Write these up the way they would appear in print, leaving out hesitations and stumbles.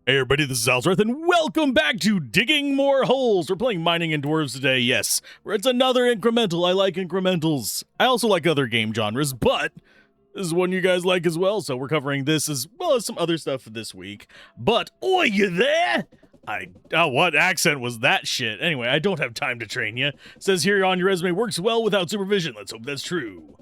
Hey everybody, this is Alzorath, and welcome back to Digging More Holes! We're playing Mining and Dwarves today, yes. It's another incremental. I like incrementals. I also like other game genres, but this is one you guys like as well, so we're covering this as well as some other stuff this week. But, oi, you there? What accent was that shit? Anyway, I don't have time to train you. Says here on your resume, works well without supervision. Let's hope that's true.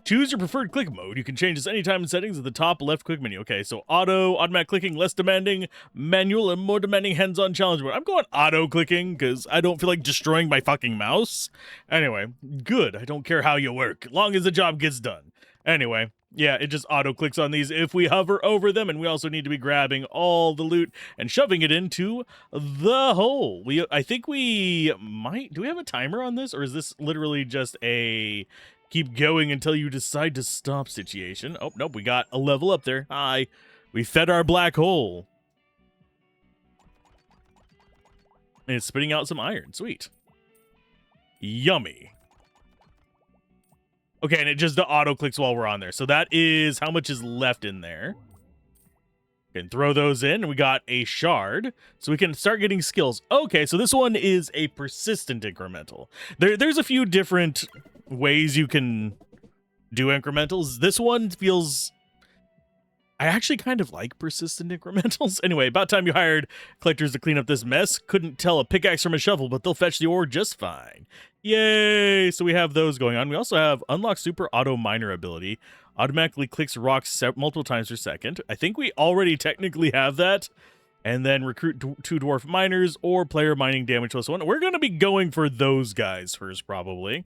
Choose your preferred click mode. You can change this anytime in settings at the top left click menu. Okay, so auto, automatic clicking, less demanding, manual, and more demanding hands-on challenge mode. I'm going auto clicking because I don't feel like destroying my fucking mouse. Anyway, good. I don't care how you work, long as the job gets done. Anyway, yeah, it just auto clicks on these if we hover over them, and we also need to be grabbing all the loot and shoving it into the hole. I think we might. Do we have a timer on this, or is this literally just a keep going until you decide to stop situation? Oh, nope, we got a level up there. Hi. We fed our black hole. And it's spitting out some iron. Sweet. Yummy. Okay, and it just auto-clicks while we're on there. So that is how much is left in there. Can throw those in, and we got a shard, so we can start getting skills. Okay, so this one is a persistent incremental. There's a few different ways you can do incrementals. This one feels... I actually kind of like persistent incrementals. Anyway, about time you hired collectors to clean up this mess. Couldn't tell a pickaxe from a shovel, but they'll fetch the ore just fine. Yay! So we have those going on. We also have unlock super auto miner ability. Automatically clicks rocks multiple times per second. I think we already technically have that. And then recruit 2 dwarf miners or player mining damage plus 1. We're going to be going for those guys first, probably.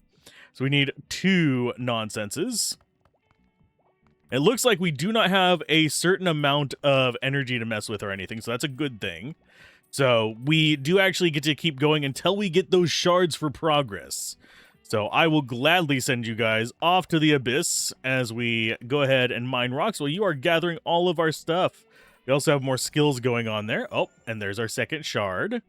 So we need 2 nonsenses. It looks like we do not have a certain amount of energy to mess with or anything, so that's a good thing. So we do actually get to keep going until we get those shards for progress. So I will gladly send you guys off to the abyss as we go ahead and mine rocks while you are gathering all of our stuff. We also have more skills going on there. Oh, and there's our second shard.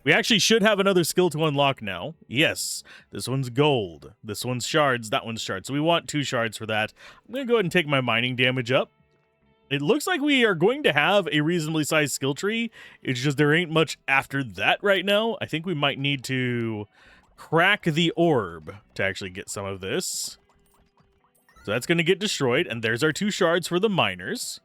We actually should have another skill to unlock now. Yes, this one's gold. This one's shards, that one's shards. So we want 2 shards for that. I'm going to go ahead and take my mining damage up. It looks like we are going to have a reasonably sized skill tree. It's just there ain't much after that right now. I think we might need to crack the orb to actually get some of this. So that's going to get destroyed. And there's our 2 shards for the miners.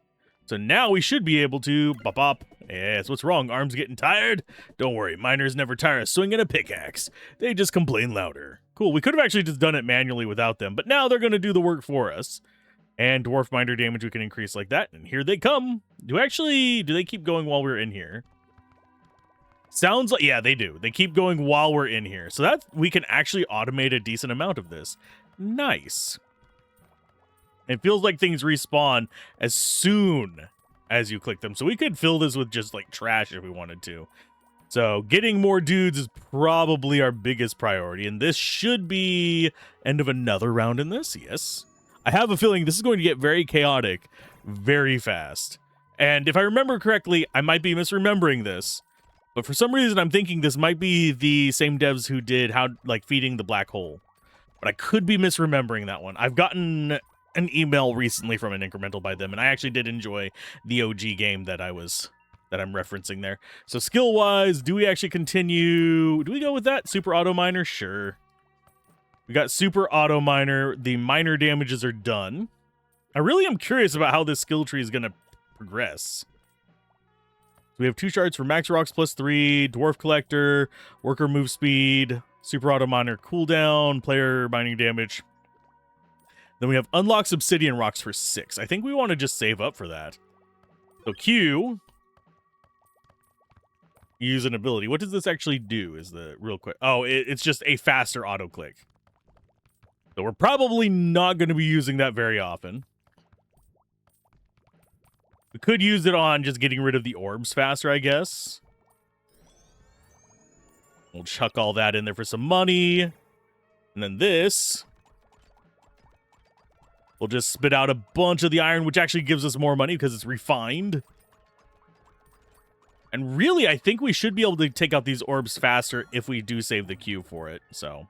So now we should be able to bop. Yes, what's wrong? Arms getting tired? Don't worry, miners never tire of swinging a pickaxe. They just complain louder. Cool, we could have actually just done it manually without them, but now they're going to do the work for us. And dwarf miner damage we can increase like that, and here they come. Do they keep going while we're in here? Sounds like, yeah, they do. They keep going while we're in here. So that we can actually automate a decent amount of this. Nice. It feels like things respawn as soon as you click them. So we could fill this with just like trash if we wanted to. So getting more dudes is probably our biggest priority. And this should be end of another round in this. Yes. I have a feeling this is going to get very chaotic very fast. And if I remember correctly, I might be misremembering this. But for some reason, I'm thinking this might be the same devs who did feeding the black hole. But I could be misremembering that one. I've gotten an email recently from an incremental by them, and I actually did enjoy the OG game that I'm referencing there. So skill wise, do we actually continue? Do we go with that super auto miner? Sure. We got super auto miner. The miner damages are done. I really am curious about how this skill tree is going to progress. So we have 2 shards for max rocks plus 3, dwarf collector, worker move speed, super auto miner cooldown, player mining damage. Then we have unlocks obsidian rocks for 6. I think we want to just save up for that. So Q, use an ability. What does this actually do is the real quick. Oh, it's just a faster auto click. So we're probably not going to be using that very often. We could use it on just getting rid of the orbs faster, I guess. We'll chuck all that in there for some money. And then this... we'll just spit out a bunch of the iron, which actually gives us more money because it's refined. And really, I think we should be able to take out these orbs faster if we do save the queue for it. So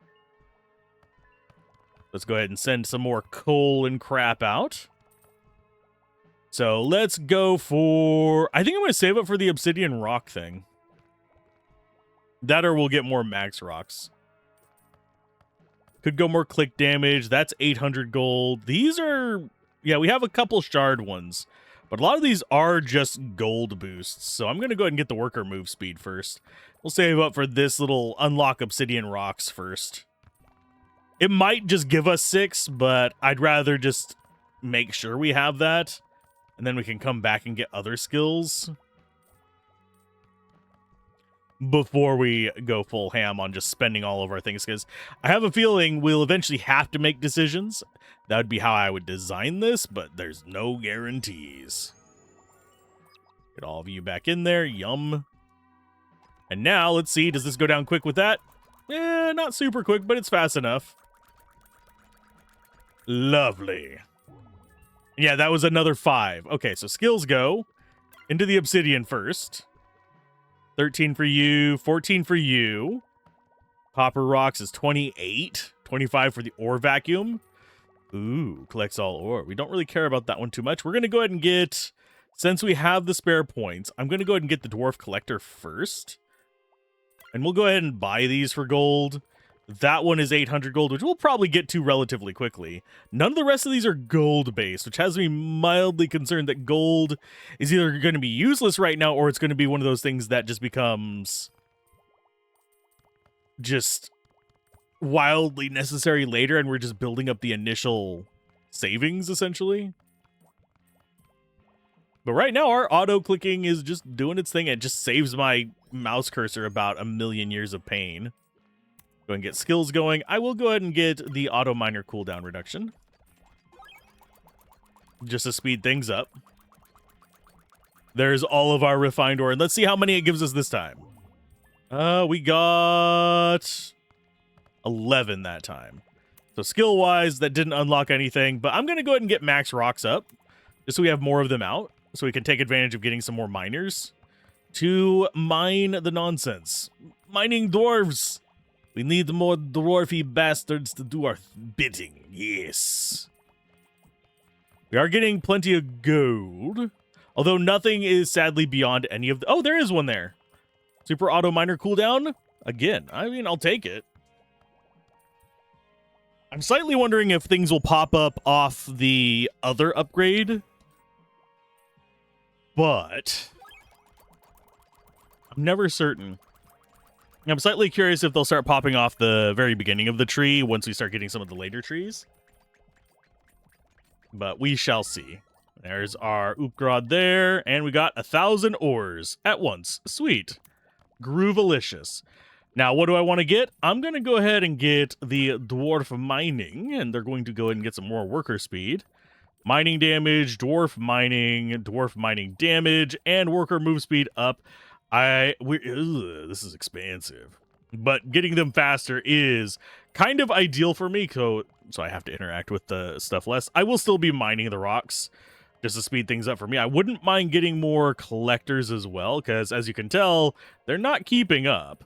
let's go ahead and send some more coal and crap out. So let's go for... I think I'm going to save up for the obsidian rock thing. That or we'll get more max rocks. Could go more click damage. That's 800 gold. These are... Yeah, we have a couple shard ones. But a lot of these are just gold boosts. So I'm going to go ahead and get the worker move speed first. We'll save up for this little unlock obsidian rocks first. It might just give us 6, but I'd rather just make sure we have that. And then we can come back and get other skills before we go full ham on just spending all of our things. Because I have a feeling we'll eventually have to make decisions. That would be how I would design this, but there's no guarantees. Get all of you back in there. Yum. And now, let's see. Does this go down quick with that? Not super quick, but it's fast enough. Lovely. Yeah, that was another 5. Okay, so skills go into the obsidian first. 13 for you, 14 for you. Copper rocks is 28. 25 for the ore vacuum. Ooh, collects all ore. We don't really care about that one too much. We're going to go ahead and get, since we have the spare points, I'm going to go ahead and get the dwarf collector first. And we'll go ahead and buy these for gold. That one is 800 gold, which we'll probably get to relatively quickly. None of the rest of these are gold-based, which has me mildly concerned that gold is either going to be useless right now, or it's going to be one of those things that just becomes just wildly necessary later, and we're just building up the initial savings, essentially. But right now, our auto-clicking is just doing its thing. It just saves my mouse cursor about a million years of pain. Go and get skills going. I will go ahead and get the auto miner cooldown reduction, just to speed things up. There's all of our refined ore, and let's see how many it gives us this time. We got 11 that time. So skill-wise, that didn't unlock anything, but I'm going to go ahead and get max rocks up, just so we have more of them out, so we can take advantage of getting some more miners to mine the nonsense. Mining dwarves! We need more dwarfy bastards to do our bidding. Yes. We are getting plenty of gold. Although nothing is sadly beyond any of the... Oh, there is one there. Super auto miner cooldown. Again, I mean, I'll take it. I'm slightly wondering if things will pop up off the other upgrade. But I'm never certain. I'm slightly curious if they'll start popping off the very beginning of the tree once we start getting some of the later trees. But we shall see. There's our Oopgrod there, and we got 1,000 ores at once. Sweet. Groovalicious. Now, what do I want to get? I'm going to go ahead and get the dwarf mining, and they're going to go ahead and get some more worker speed. Mining damage, dwarf mining damage, and worker move speed up. This is expansive, but getting them faster is kind of ideal for me, so I have to interact with the stuff less. I will still be mining the rocks just to speed things up for me. I wouldn't mind getting more collectors as well, because as you can tell, they're not keeping up.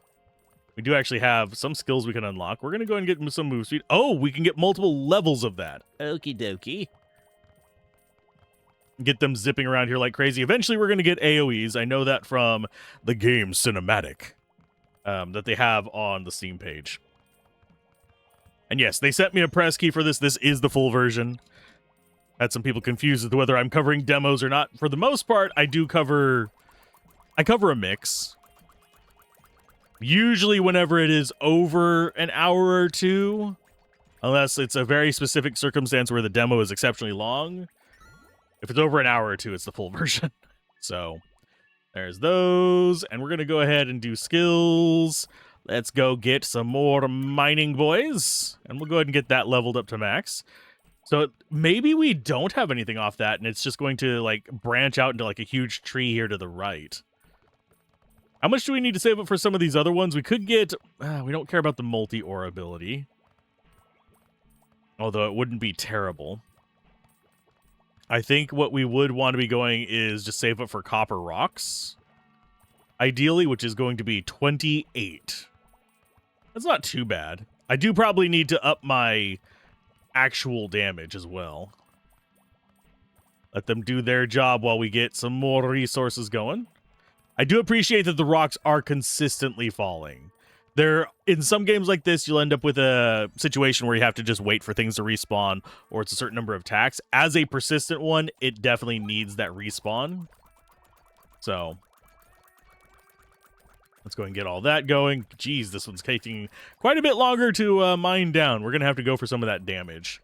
We do actually have some skills we can unlock. We're going to go and get some move speed. Oh, we can get multiple levels of that. Okie dokie. Get them zipping around here like crazy. Eventually, we're going to get AoEs. I know that from the game cinematic that they have on the Steam page. And yes, they sent me a press key for this. This is the full version. Had some people confused with whether I'm covering demos or not. For the most part, I cover a mix. Usually whenever it is over an hour or two, unless it's a very specific circumstance where the demo is exceptionally long. If it's over an hour or two, it's the full version. So there's those. And we're going to go ahead and do skills. Let's go get some more mining, boys. And we'll go ahead and get that leveled up to max. So maybe we don't have anything off that, and it's just going to like branch out into like a huge tree here to the right. How much do we need to save up for some of these other ones? We could get... we don't care about the multi-ore ability. Although it wouldn't be terrible. I think what we would want to be going is just save up for copper rocks. Ideally, which is going to be 28. That's not too bad. I do probably need to up my actual damage as well. Let them do their job while we get some more resources going. I do appreciate that the rocks are consistently falling. In some games like this, you'll end up with a situation where you have to just wait for things to respawn, or it's a certain number of attacks. As a persistent one, it definitely needs that respawn. So let's go and get all that going. Jeez, this one's taking quite a bit longer to mine down. We're going to have to go for some of that damage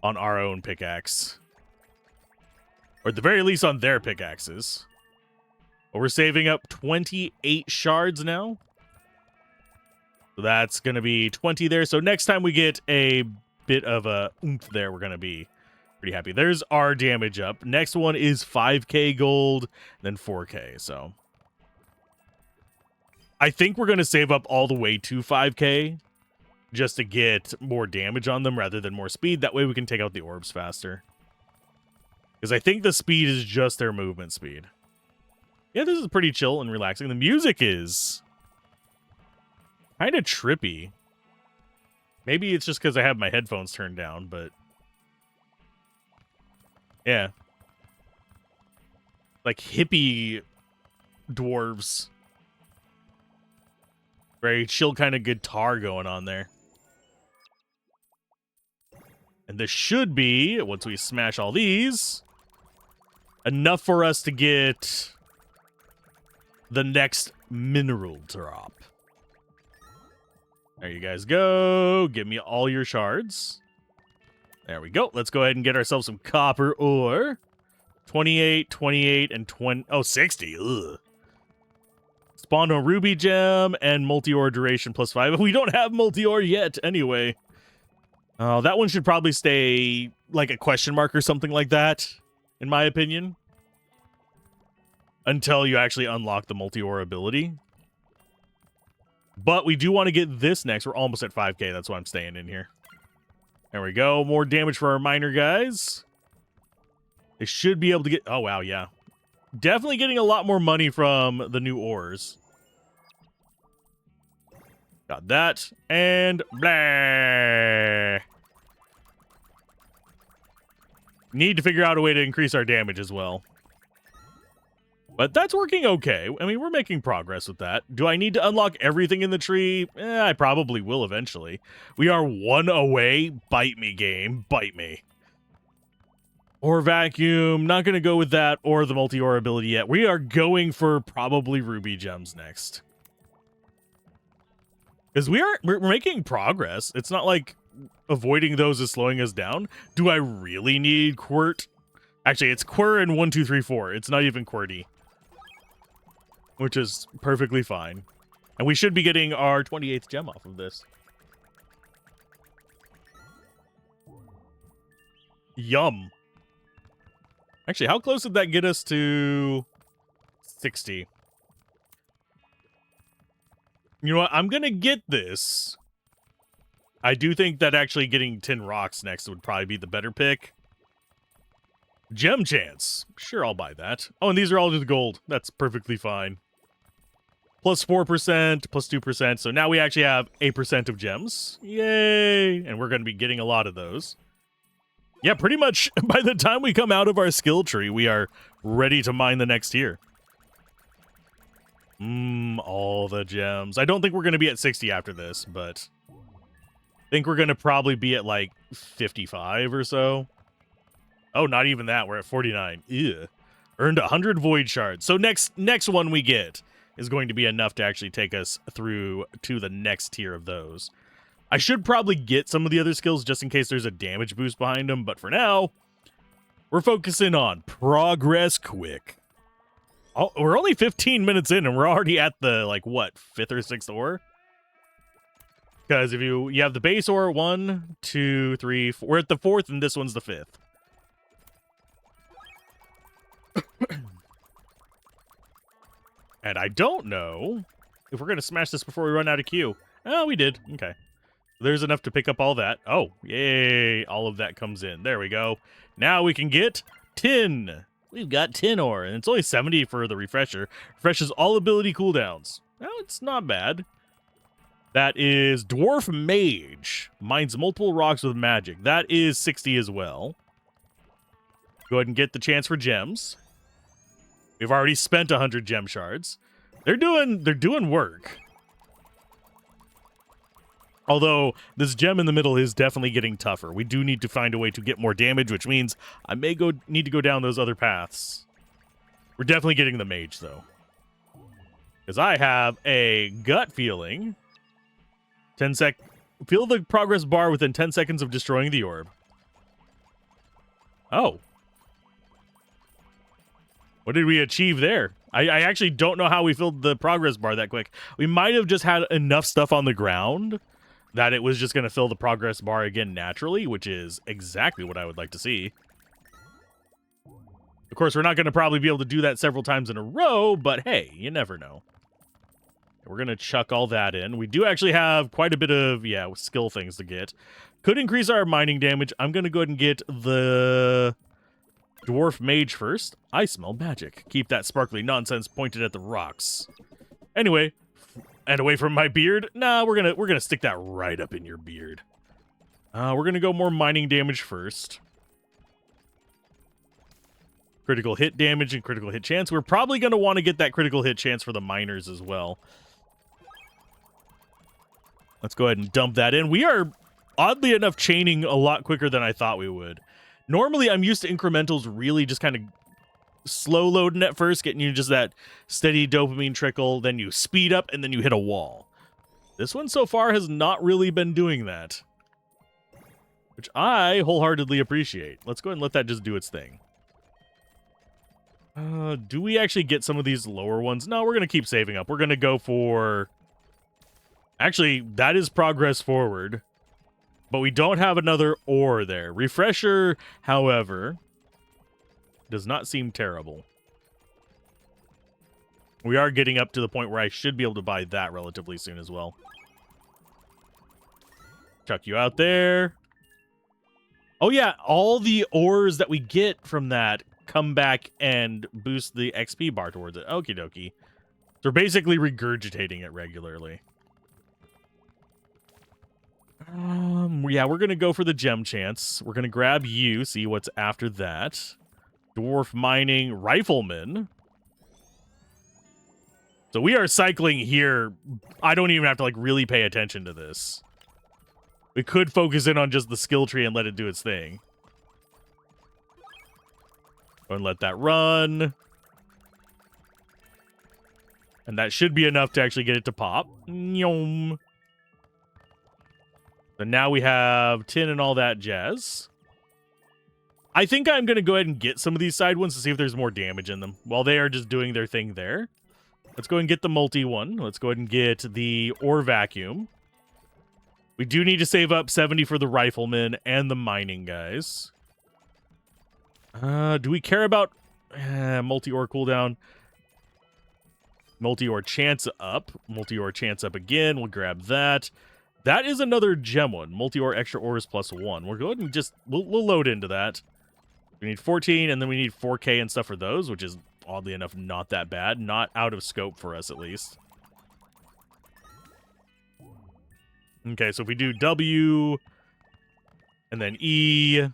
on our own pickaxe. Or at the very least on their pickaxes. But we're saving up 28 shards now. So that's going to be 20 there. So next time we get a bit of a oomph there, we're going to be pretty happy. There's our damage up. Next one is 5k gold, then 4k. So I think we're going to save up all the way to 5k just to get more damage on them rather than more speed. That way we can take out the orbs faster. Because I think the speed is just their movement speed. Yeah, this is pretty chill and relaxing. The music is kind of trippy. Maybe it's just because I have my headphones turned down, but yeah. Like hippie dwarves. Very chill kind of guitar going on there. And this should be, once we smash all these, enough for us to get the next mineral drop. There you guys go. Give me all your shards. There we go. Let's go ahead and get ourselves some copper ore. 28, 28, and 20. Oh, 60. Ugh. Spawned a ruby gem and multi-ore duration +5. We don't have multi-ore yet anyway. Oh, that one should probably stay like a question mark or something like that, in my opinion. Until you actually unlock the multi-ore ability. But we do want to get this next. We're almost at 5k. That's why I'm staying in here. There we go. More damage for our miner guys. They should be able to get... Oh, wow, yeah. Definitely getting a lot more money from the new ores. Got that. And blah. Need to figure out a way to increase our damage as well. But that's working okay. I mean, we're making progress with that. Do I need to unlock everything in the tree? I probably will eventually. We are one away. Bite me, game. Bite me. Or vacuum. Not going to go with that or the multi-ore ability yet. We are going for probably ruby gems next. Because we're making progress. It's not like avoiding those is slowing us down. Do I really need Quirt? Actually, it's Quir and 1, 2, 3, 4. It's not even Quirty. Which is perfectly fine. And we should be getting our 28th gem off of this. Yum. Actually, how close did that get us to 60? You know what? I'm going to get this. I do think that actually getting 10 rocks next would probably be the better pick. Gem chance. Sure, I'll buy that. Oh, and these are all just gold. That's perfectly fine. Plus 4%, plus 2%. So now we actually have 8% of gems. Yay! And we're going to be getting a lot of those. Yeah, pretty much by the time we come out of our skill tree, we are ready to mine the next tier. All the gems. I don't think we're going to be at 60 after this, but I think we're going to probably be at like 55 or so. Oh, not even that. We're at 49. Ew. Earned 100 void shards. So next one we get is going to be enough to actually take us through to the next tier of those. I should probably get some of the other skills just in case there's a damage boost behind them, but for now, we're focusing on progress quick. Oh, we're only 15 minutes in and we're already at the, like, what, 5th or 6th ore? Because if you have the base ore, 1, 2, 3, 4. We're at the 4th and this one's the 5th. And I don't know if we're going to smash this before we run out of Q. Oh, we did. Okay. There's enough to pick up all that. Oh, yay. All of that comes in. There we go. Now we can get tin. We've got tin ore, and it's only 70 for the refresher. Refreshes all ability cooldowns. Well, it's not bad. That is Dwarf Mage. Mines multiple rocks with magic. That is 60 as well. Go ahead and get the chance for gems. We've already spent 100 gem shards. They're doing work. Although this gem in the middle is definitely getting tougher. We do need to find a way to get more damage, which means I may need to go down those other paths. We're definitely getting the mage, though. Because I have a gut feeling. Feel the progress bar within 10 seconds of destroying the orb. Oh. What did we achieve there? I actually don't know how we filled the progress bar that quick. We might have just had enough stuff on the ground that it was just going to fill the progress bar again naturally, which is exactly what I would like to see. Of course, we're not going to probably be able to do that several times in a row, but hey, you never know. We're going to chuck all that in. We do actually have quite a bit of, skill things to get. Could increase our mining damage. I'm going to go ahead and get the dwarf mage first. I smell magic. Keep that sparkly nonsense pointed at the rocks. Anyway, and away from my beard. Nah, we're gonna stick that right up in your beard. We're gonna go more mining damage first. Critical hit damage and critical hit chance. We're probably gonna want to get that critical hit chance for the miners as well. Let's go ahead and dump that in. We are, oddly enough, chaining a lot quicker than I thought we would. Normally, I'm used to incrementals really just kind of slow loading at first, getting you just that steady dopamine trickle, then you speed up, and then you hit a wall. This one so far has not really been doing that, which I wholeheartedly appreciate. Let's go ahead and let that just do its thing. Do we actually get some of these lower ones? No, we're going to keep saving up. We're going to go for... Actually, that is progress forward, but we don't have another ore there. Refresher, however, does not seem terrible. We are getting up to the point where I should be able to buy that relatively soon as well. Chuck you out there. Oh yeah, all the ores that we get from that come back and boost the XP bar towards it. Okie dokie. So we're basically regurgitating it regularly. Yeah, we're going to go for the gem chance. We're going to grab you, see what's after that. Dwarf mining rifleman. So we are cycling here. I don't even have to, like, really pay attention to this. We could focus in on just the skill tree and let it do its thing. Go and let that run. And that should be enough to actually get it to pop. Nyom. So now we have tin and all that jazz. I think I'm going to go ahead and get some of these side ones to see if there's more damage in them while they are just doing their thing there. Let's go ahead and get the multi one. Let's go ahead and get the ore vacuum. We do need to save up 70 for the rifleman and the mining guys. Do we care about multi-ore cooldown? Multi-ore chance up. Multi-ore chance up again. We'll grab that. That is another gem one. Multi-ore extra ores +1. We'll go ahead and just... We'll load into that. We need 14, and then we need 4K and stuff for those, which is, oddly enough, not that bad. Not out of scope for us, at least. Okay, so if we do W, and then E,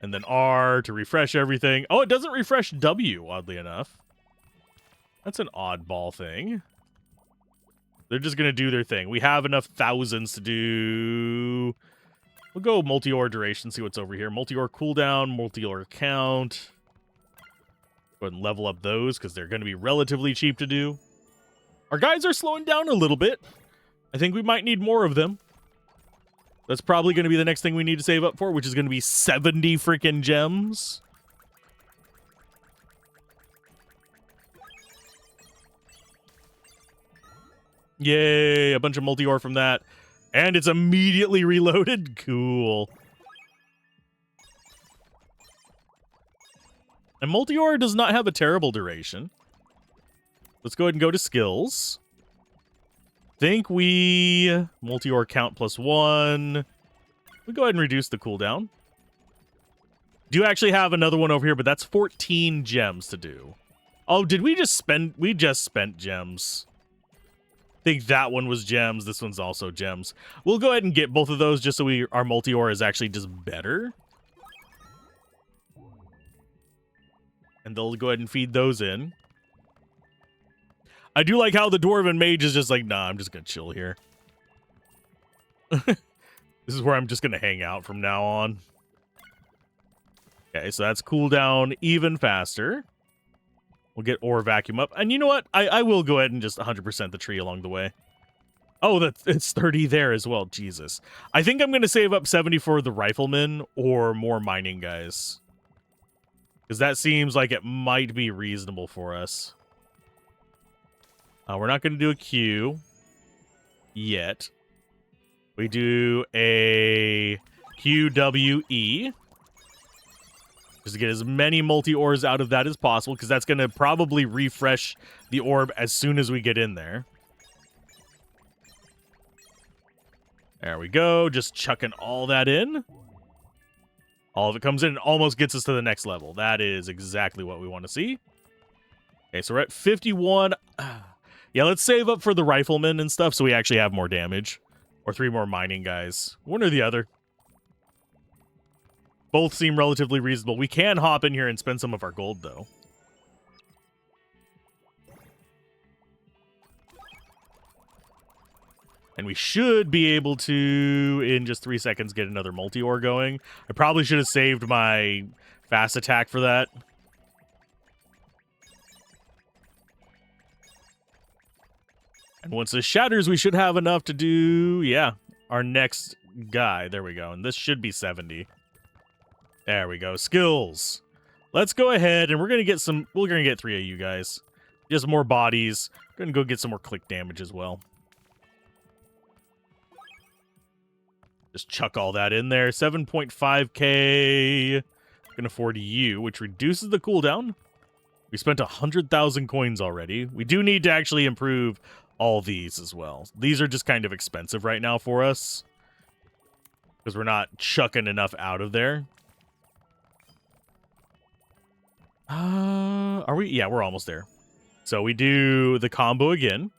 and then R to refresh everything. Oh, it doesn't refresh W, oddly enough. That's an oddball thing. They're just going to do their thing. We have enough thousands to do... We'll go multi-ore duration, see what's over here. Multi-ore cooldown, multi-ore count. Go ahead and level up those, because they're going to be relatively cheap to do. Our guys are slowing down a little bit. I think we might need more of them. That's probably going to be the next thing we need to save up for, which is going to be 70 freaking gems. Yay, a bunch of multi-ore from that. And it's immediately reloaded. Cool. And multi-ore does not have a terrible duration. Let's go ahead and go to skills. Think we... Multi-ore count +1. We go ahead and reduce the cooldown. Do actually have another one over here, but that's 14 gems to do. Oh, did we just spend... We just spent gems. I think that one was gems. This one's also gems. We'll go ahead and get both of those just so our multi-ore is actually just better. And they'll go ahead and feed those in. I do like how the Dwarven Mage is just like, nah, I'm just going to chill here. This is where I'm just going to hang out from now on. Okay, so that's cooldown even faster. We'll get Ore Vacuum up. And you know what? I will go ahead and just 100% the tree along the way. Oh, it's 30 there as well. Jesus. I think I'm going to save up 70 for the Rifleman or more mining guys. Because that seems like it might be reasonable for us. We're not going to do a Q yet. We do a QWE. Just to get as many multi-ores out of that as possible, because that's going to probably refresh the orb as soon as we get in there. There we go. Just chucking all that in. All of it comes in and almost gets us to the next level. That is exactly what we want to see. Okay, so we're at 51. Yeah, let's save up for the Rifleman and stuff so we actually have more damage. Or 3 more mining guys. One or the other. Both seem relatively reasonable. We can hop in here and spend some of our gold, though. And we should be able to, in just 3 seconds, get another multi-ore going. I probably should have saved my fast attack for that. And once this shatters, we should have enough to do, yeah, our next guy. There we go. And this should be 70. There we go. Skills. Let's go ahead and we're going to get 3 of you guys. Just more bodies. Going to go get some more click damage as well. Just chuck all that in there. 7.5k. Can afford you, which reduces the cooldown. We spent 100,000 coins already. We do need to actually improve all these as well. These are just kind of expensive right now for us. Because we're not chucking enough out of there. Are we? Yeah, we're almost there. So we do the combo again.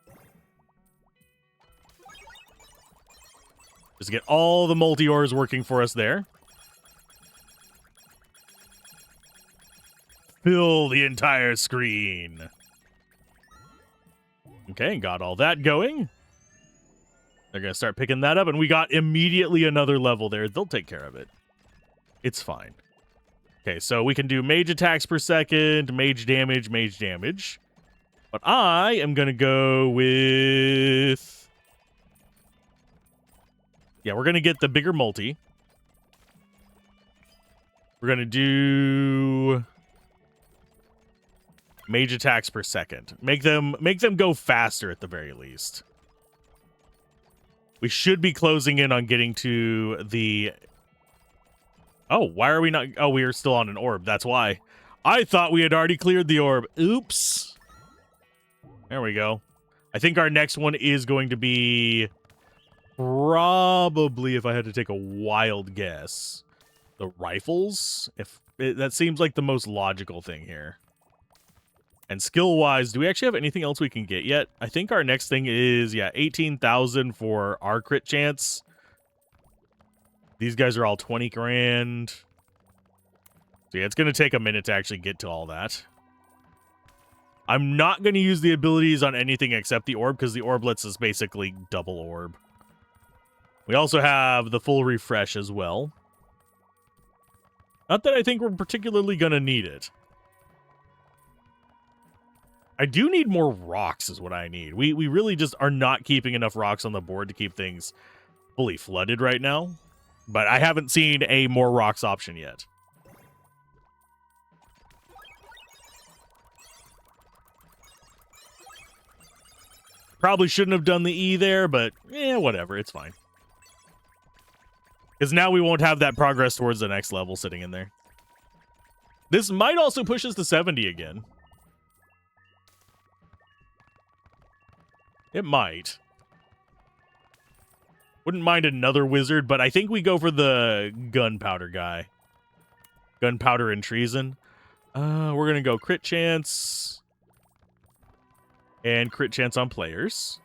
Just get all the multi-ores working for us there. Fill the entire screen. Okay, got all that going. They're going to start picking that up, and we got immediately another level there. They'll take care of it. It's fine. Okay, so we can do mage attacks per second, mage damage, mage damage. But I am going to go with... Yeah, we're going to get the bigger multi. We're going to do... mage attacks per second. Make them go faster at the very least. We should be closing in on getting to the... Oh, why are we not... Oh, we are still on an orb. That's why. I thought we had already cleared the orb. Oops. There we go. I think our next one is going to be... Probably, if I had to take a wild guess, the rifles. That seems like the most logical thing here. And skill-wise, do we actually have anything else we can get yet? I think our next thing is, yeah, 18,000 for our crit chance. These guys are all 20 grand. So yeah, it's going to take a minute to actually get to all that. I'm not going to use the abilities on anything except the orb, because the orb lets us basically double orb. We also have the full refresh as well. Not that I think we're particularly going to need it. I do need more rocks is what I need. We really just are not keeping enough rocks on the board to keep things fully flooded right now. But I haven't seen a more rocks option yet. Probably shouldn't have done the E there, but whatever. It's fine. Because now we won't have that progress towards the next level sitting in there. This might also push us to 70 again. It might. Wouldn't mind another wizard, but I think we go for the gunpowder guy. Gunpowder and treason. We're going to go crit chance. And crit chance on players.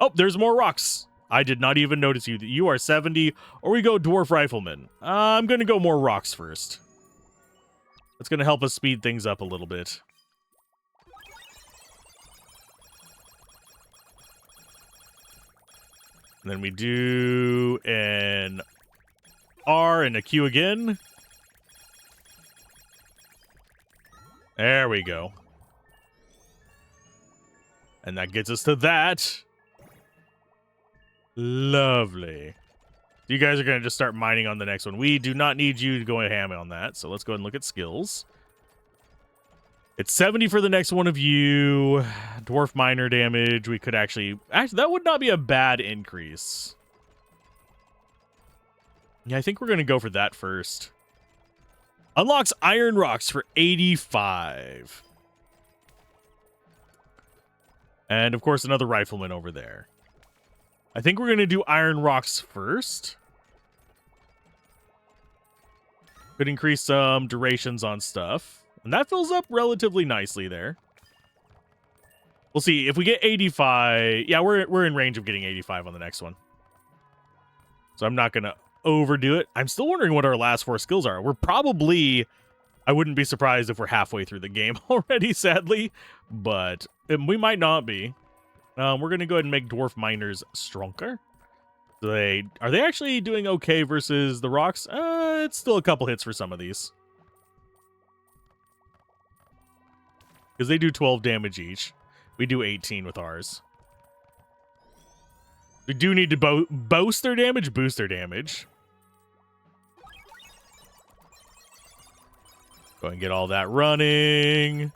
Oh, there's more rocks. I did not even notice you. You are 70, or we go Dwarf Rifleman. I'm going to go more rocks first. That's going to help us speed things up a little bit. And then we do an R and a Q again. There we go. And that gets us to that. Lovely. You guys are going to just start mining on the next one. We do not need you to go ham on that. So let's go ahead and look at skills. It's 70 for the next one of you. Dwarf miner damage. We could actually... Actually, that would not be a bad increase. Yeah, I think we're going to go for that first. Unlocks iron rocks for 85. And, of course, another rifleman over there. I think we're going to do iron rocks first. Could increase some durations on stuff. And that fills up relatively nicely there. We'll see. If we get 85... Yeah, we're in range of getting 85 on the next one. So I'm not going to overdo it. I'm still wondering what our last 4 skills are. We're probably... I wouldn't be surprised if we're halfway through the game already, sadly. But we might not be. We're going to go ahead and make dwarf miners stronger. Are they actually doing okay versus the rocks? It's still a couple hits for some of these. Because they do 12 damage each. We do 18 with ours. We do need to boost their damage. Go ahead and get all that running.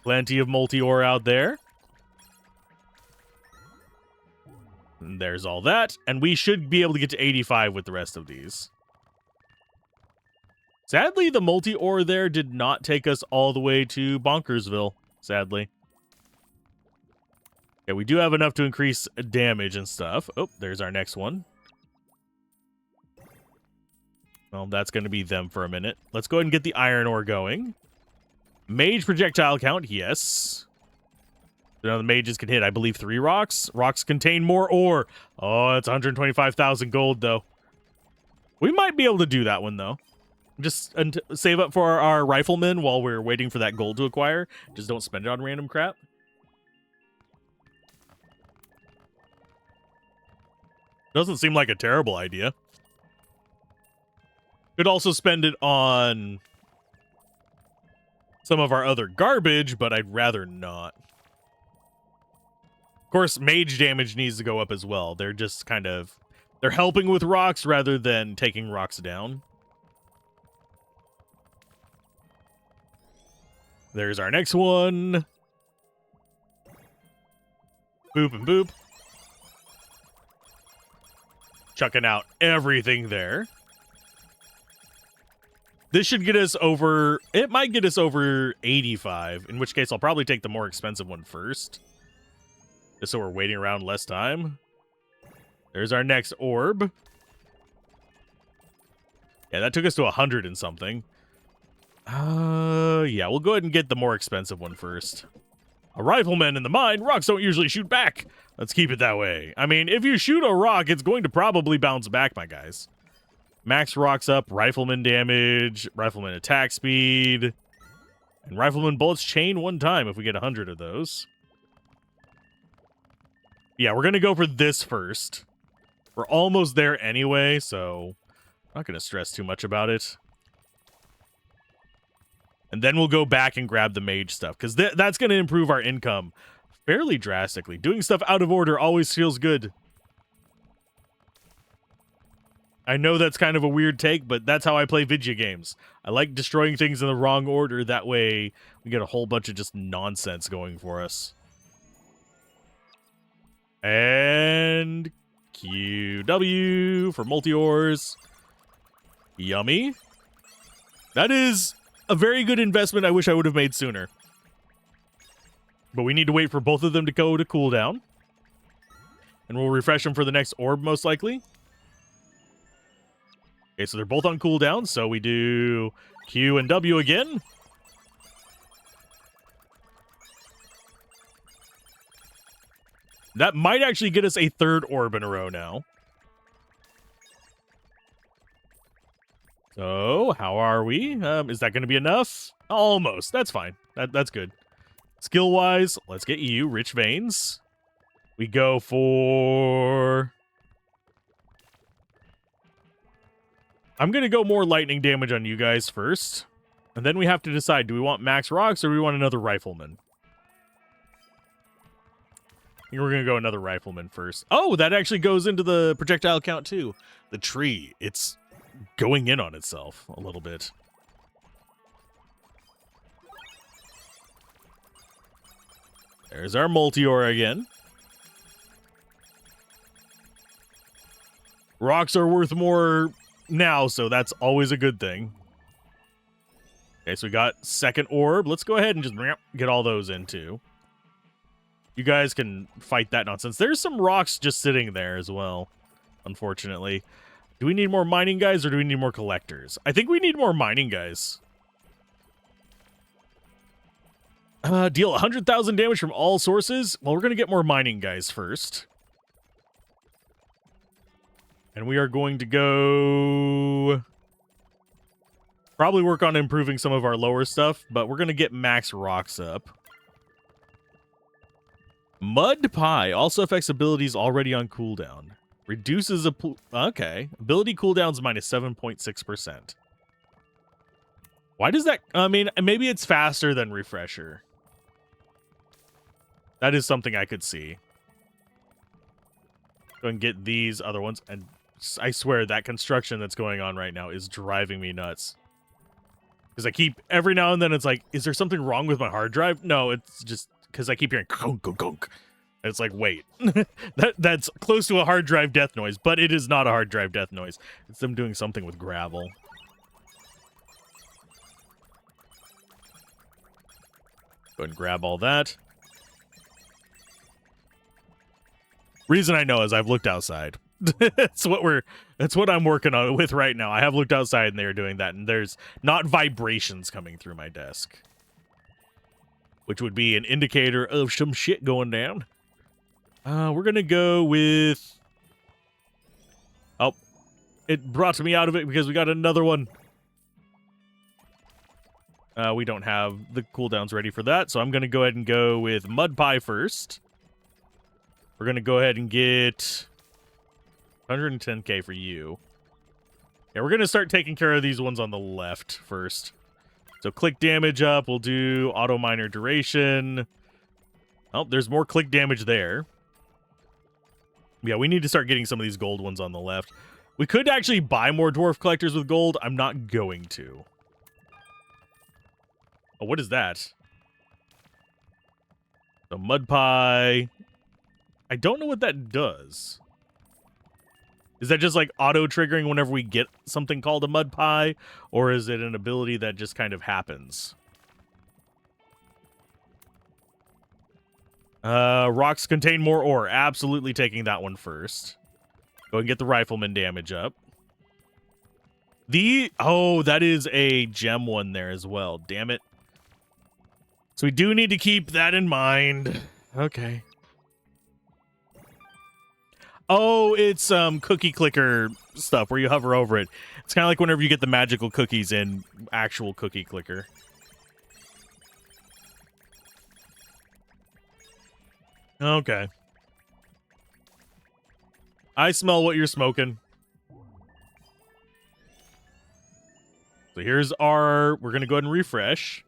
Plenty of multi-ore out there. And there's all that. And we should be able to get to 85 with the rest of these. Sadly, the multi-ore there did not take us all the way to Bonkersville. Sadly. Yeah, we do have enough to increase damage and stuff. Oh, there's our next one. Well, that's going to be them for a minute. Let's go ahead and get the iron ore going. Mage projectile count, yes. So now the mages can hit, I believe, 3 rocks. Rocks contain more ore. Oh, it's 125,000 gold, though. We might be able to do that one, though. Just save up for our riflemen while we're waiting for that gold to acquire. Just don't spend it on random crap. Doesn't seem like a terrible idea. Could also spend it on some of our other garbage, but I'd rather not. Of course, mage damage needs to go up as well. They're just kind of... They're helping with rocks rather than taking rocks down. There's our next one. Boop and boop. Chucking out everything there. This should get us over... It might get us over 85, in which case I'll probably take the more expensive one first. Just so we're waiting around less time. There's our next orb. Yeah, that took us to 100 and something. Yeah, we'll go ahead and get the more expensive one first. A rifleman in the mine, rocks don't usually shoot back. Let's keep it that way. I mean, if you shoot a rock, it's going to probably bounce back, my guys. Max rocks up, rifleman damage, rifleman attack speed, and rifleman bullets chain 1 time if we get 100 of those. Yeah, we're going to go for this first. We're almost there anyway, so I'm not going to stress too much about it. And then we'll go back and grab the mage stuff, because that's going to improve our income fairly drastically. Doing stuff out of order always feels good. I know that's kind of a weird take, but that's how I play video games. I like destroying things in the wrong order. That way, we get a whole bunch of just nonsense going for us. And QW for multi-ores. Yummy. That is a very good investment I wish I would have made sooner. But we need to wait for both of them to go to cooldown. And we'll refresh them for the next orb, most likely. Okay, so they're both on cooldown, so we do Q and W again. That might actually get us a 3rd orb in a row now. So, how are we? Is that going to be enough? Almost. That's fine. That's good. Skill-wise, let's get you. Rich Veins. We go for... I'm going to go more lightning damage on you guys first. And then we have to decide, do we want max rocks or do we want another rifleman? I think we're going to go another rifleman first. Oh, that actually goes into the projectile count too. The tree, it's going in on itself a little bit. There's our Multiore again. Rocks are worth more now, so that's always a good thing. Okay, so we got second orb. Let's go ahead and just get all those in too. You guys can fight that nonsense. There's some rocks just sitting there as well, unfortunately. Do we need more mining guys or do we need more collectors? I think we need more mining guys. Deal 100,000 damage from all sources. Well, we're going to get more mining guys first. And we are going to go... probably work on improving some of our lower stuff, but we're going to get max rocks up. Mud Pie also affects abilities already on cooldown. Reduces a... okay. Ability cooldowns minus 7.6%. Why does that... I mean, maybe it's faster than Refresher. That is something I could see. Go and get these other ones. And I swear that construction that's going on right now is driving me nuts. Because I keep... every now and then it's like, is there something wrong with my hard drive? No, it's just... because I keep hearing gunk, gunk, gunk. And it's like, wait. That's close to a hard drive death noise, but it is not a hard drive death noise. It's them doing something with gravel. Go ahead and grab all that. Reason I know is I've looked outside. That's what I'm working on with right now. I have looked outside and they are doing that, and there's not vibrations coming through my desk, which would be an indicator of some shit going down. We're going to go with... oh, it brought me out of it because we got another one. We don't have the cooldowns ready for that, so I'm going to go ahead and go with Mud Pie first. We're going to go ahead and get 110k for you. Yeah, we're going to start taking care of these ones on the left first. So click damage up. We'll do auto miner duration. Oh, there's more click damage there. Yeah, we need to start getting some of these gold ones on the left. We could actually buy more dwarf collectors with gold. I'm not going to. Oh, what is that? The Mud Pie. I don't know what that does. Is that just like auto-triggering whenever we get something called a Mud Pie? Or is it an ability that just kind of happens? Rocks contain more ore. Absolutely taking that one first. Go and get the rifleman damage up. Oh, that is a gem one there as well. Damn it. So we do need to keep that in mind. Okay. Oh, it's cookie clicker stuff where you hover over it. It's kind of like whenever you get the magical cookies in actual cookie clicker. Okay. I smell what you're smoking. So here's our... we're going to go ahead and refresh.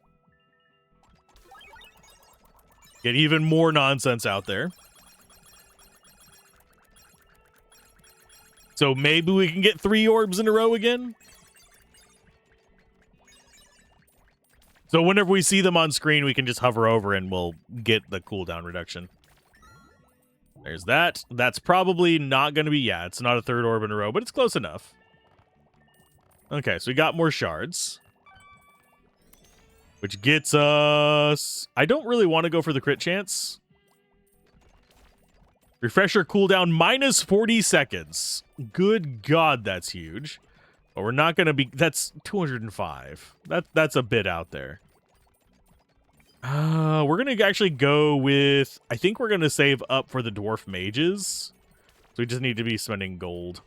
Get even more nonsense out there. So maybe we can get 3 orbs in a row again? So whenever we see them on screen, we can just hover over and we'll get the cooldown reduction. There's that. That's probably not going to be... yeah, it's not a 3rd orb in a row, but it's close enough. Okay, so we got more shards. Which gets us... I don't really want to go for the crit chance. Refresher cooldown minus 40 seconds. Good God, that's huge. But we're not going to be... that's 205. That's a bit out there. We're going to actually go with... I think we're going to save up for the dwarf mages. So we just need to be spending gold.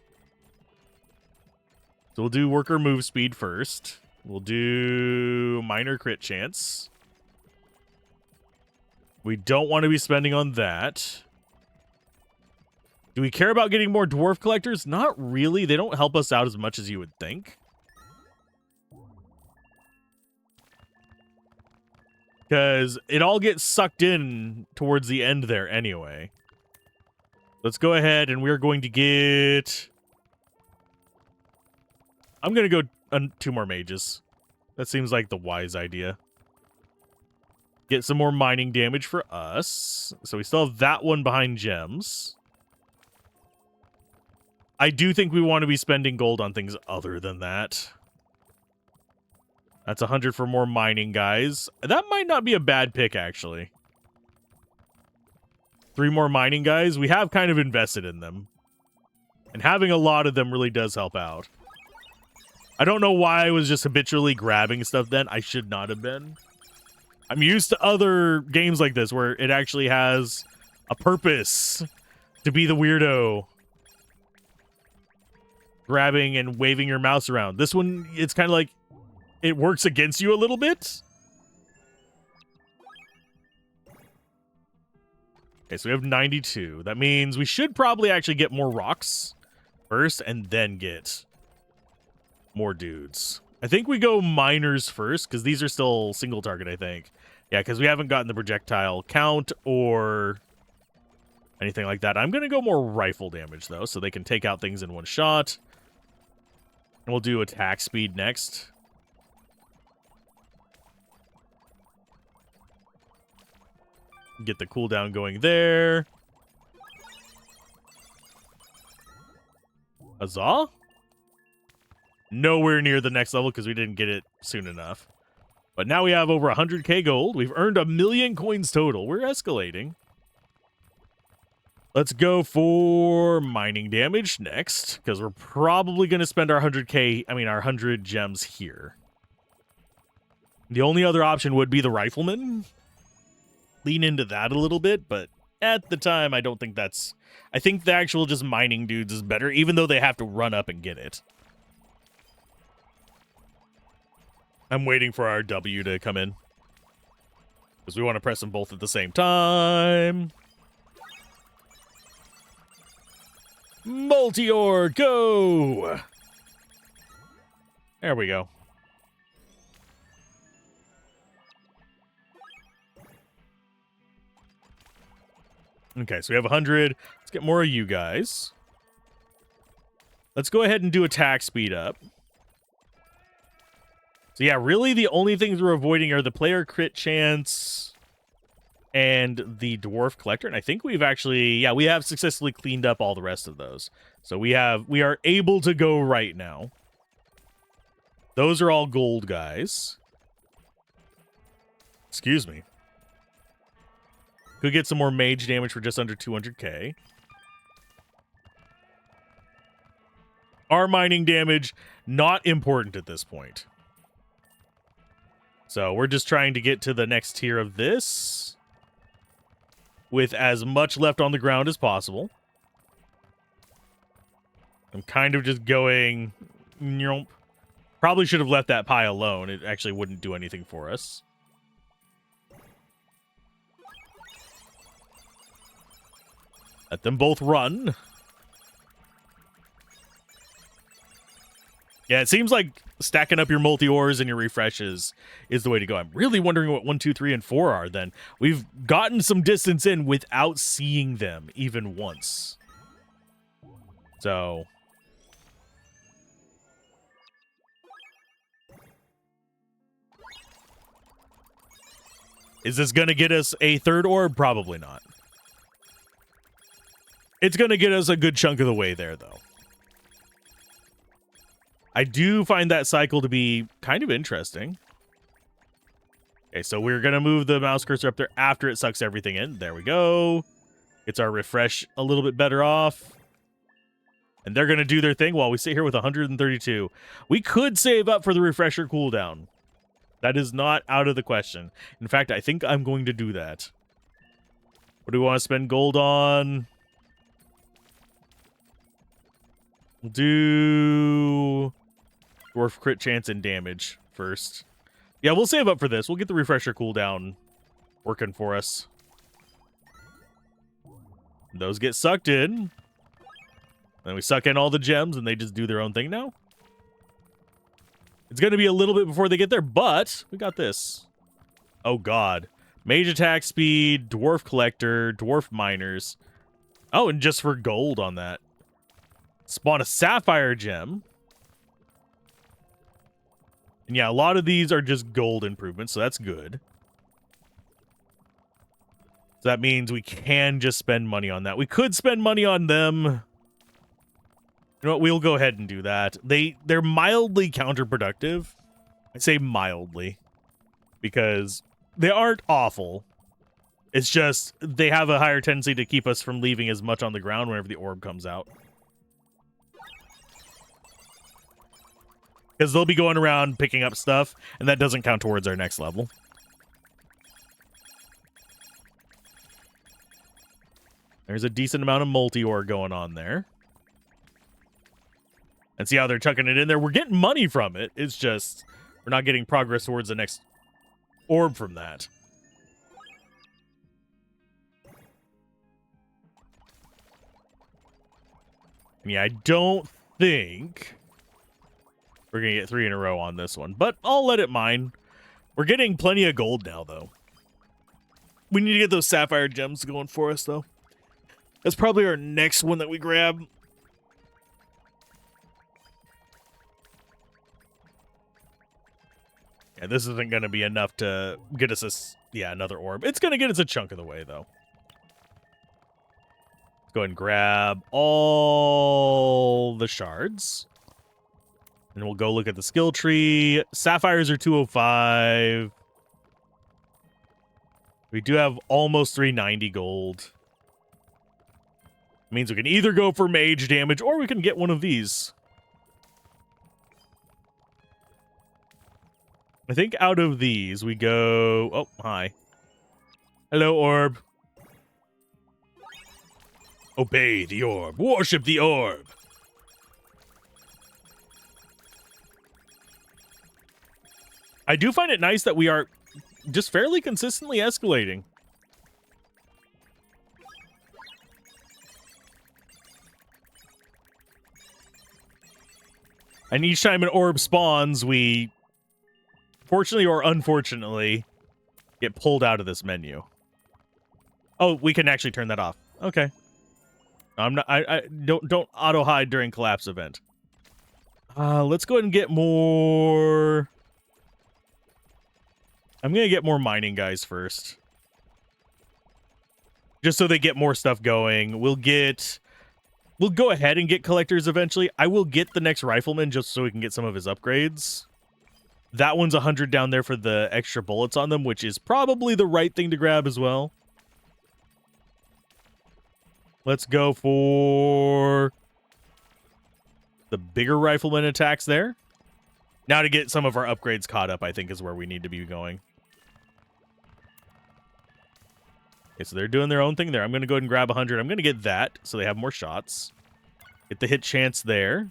So we'll do worker move speed first. We'll do minor crit chance. We don't want to be spending on that. Do we care about getting more dwarf collectors? Not really. They don't help us out as much as you would think. Because it all gets sucked in towards the end there anyway. Let's go ahead and we're going to get... I'm going to go 2 more mages. That seems like the wise idea. Get some more mining damage for us. So we still have that one behind gems. I do think we want to be spending gold on things other than that. That's 100 for more mining, guys. That might not be a bad pick, actually. 3 more mining guys. We have kind of invested in them. And having a lot of them really does help out. I don't know why I was just habitually grabbing stuff then. I should not have been. I'm used to other games like this where it actually has a purpose to be the weirdo. Grabbing and waving your mouse around. This one, it's kind of like it works against you a little bit. Okay, so we have 92. That means we should probably actually get more rocks first and then get more dudes. I think we go miners first because these are still single target, I think. Yeah, because we haven't gotten the projectile count or anything like that. I'm going to go more rifle damage, though, so they can take out things in one shot. And we'll do attack speed next. Get the cooldown going there. Huzzah? Nowhere near the next level because we didn't get it soon enough. But now we have over 100k gold. We've earned 1,000,000 coins total. We're escalating. Let's go for mining damage next, because we're probably going to spend our 100 gems here. The only other option would be the rifleman. Lean into that a little bit, but at the time, I don't think that's... I think the actual just mining dudes is better, even though they have to run up and get it. I'm waiting for our W to come in, because we want to press them both at the same time. Multi-ore, go! There we go. Okay, so we have 100. Let's get more of you guys. Let's go ahead and do attack speed up. So yeah, really the only things we're avoiding are the player crit chance and the dwarf collector. And I think we've actually, yeah, we have successfully cleaned up all the rest of those. So we are able to go right now. Those are all gold guys. Excuse me. Could get some more mage damage for just under 200k. Our mining damage, not important at this point. So we're just trying to get to the next tier of this with as much left on the ground as possible. I'm kind of just going... Probably should have left that pie alone. It actually wouldn't do anything for us. Let them both run. Yeah, it seems like stacking up your multi-ores and your refreshes is the way to go. I'm really wondering what 1, 2, 3, and 4 are then. We've gotten some distance in without seeing them even once. So... is this going to get us a third orb? Probably not. It's going to get us a good chunk of the way there, though. I do find that cycle to be kind of interesting. Okay, so we're going to move the mouse cursor up there after it sucks everything in. There we go. Gets our refresh a little bit better off. And they're going to do their thing while we sit here with 132. We could save up for the refresher cooldown. That is not out of the question. In fact, I think I'm going to do that. What do we want to spend gold on? We'll do Dwarf crit chance and damage first. Yeah, we'll save up for this. We'll get the refresher cooldown working for us. Those get sucked in. Then we suck in all the gems, and they just do their own thing now. It's going to be a little bit before they get there, but we got this. Oh, God. Mage attack speed, dwarf collector, dwarf miners. Oh, and just for gold on that. Spawn a sapphire gem. And yeah, a lot of these are just gold improvements, so that's good. So that means we can just spend money on that. We could spend money on them. You know what? We'll go ahead and do that. They're mildly counterproductive. I say mildly because they aren't awful. It's just they have a higher tendency to keep us from leaving as much on the ground whenever the orb comes out. Because they'll be going around picking up stuff, and that doesn't count towards our next level. There's a decent amount of multi-ore going on there. And see how they're chucking it in there? We're getting money from it. It's just we're not getting progress towards the next orb from that. And yeah, I don't think we're going to get 3 in a row on this one, but I'll let it mine. We're getting plenty of gold now, though. We need to get those sapphire gems going for us, though. That's probably our next one that we grab. Yeah, this isn't going to be enough to get us another orb. It's going to get us a chunk of the way, though. Let's go ahead and grab all the shards. And we'll go look at the skill tree. Sapphires are 205. We do have almost 390 gold. Means we can either go for mage damage or we can get one of these. I think out of these we go... Oh, hi. Hello, orb. Obey the orb. Worship the orb. I do find it nice that we are just fairly consistently escalating. And each time an orb spawns, we, fortunately or unfortunately, get pulled out of this menu. Oh, we can actually turn that off. Okay. I'm not. I don't auto hide during collapse event. Let's go ahead and get more. I'm gonna get more mining guys first, just so they get more stuff going. We'll go ahead and get collectors eventually. I will get the next rifleman just so we can get some of his upgrades. That one's 100 down there for the extra bullets on them, which is probably the right thing to grab as well. Let's go for the bigger rifleman attacks there. Now to get some of our upgrades caught up, I think is where we need to be going. Okay, so they're doing their own thing there. I'm going to go ahead and grab 100. I'm going to get that so they have more shots. Get the hit chance there.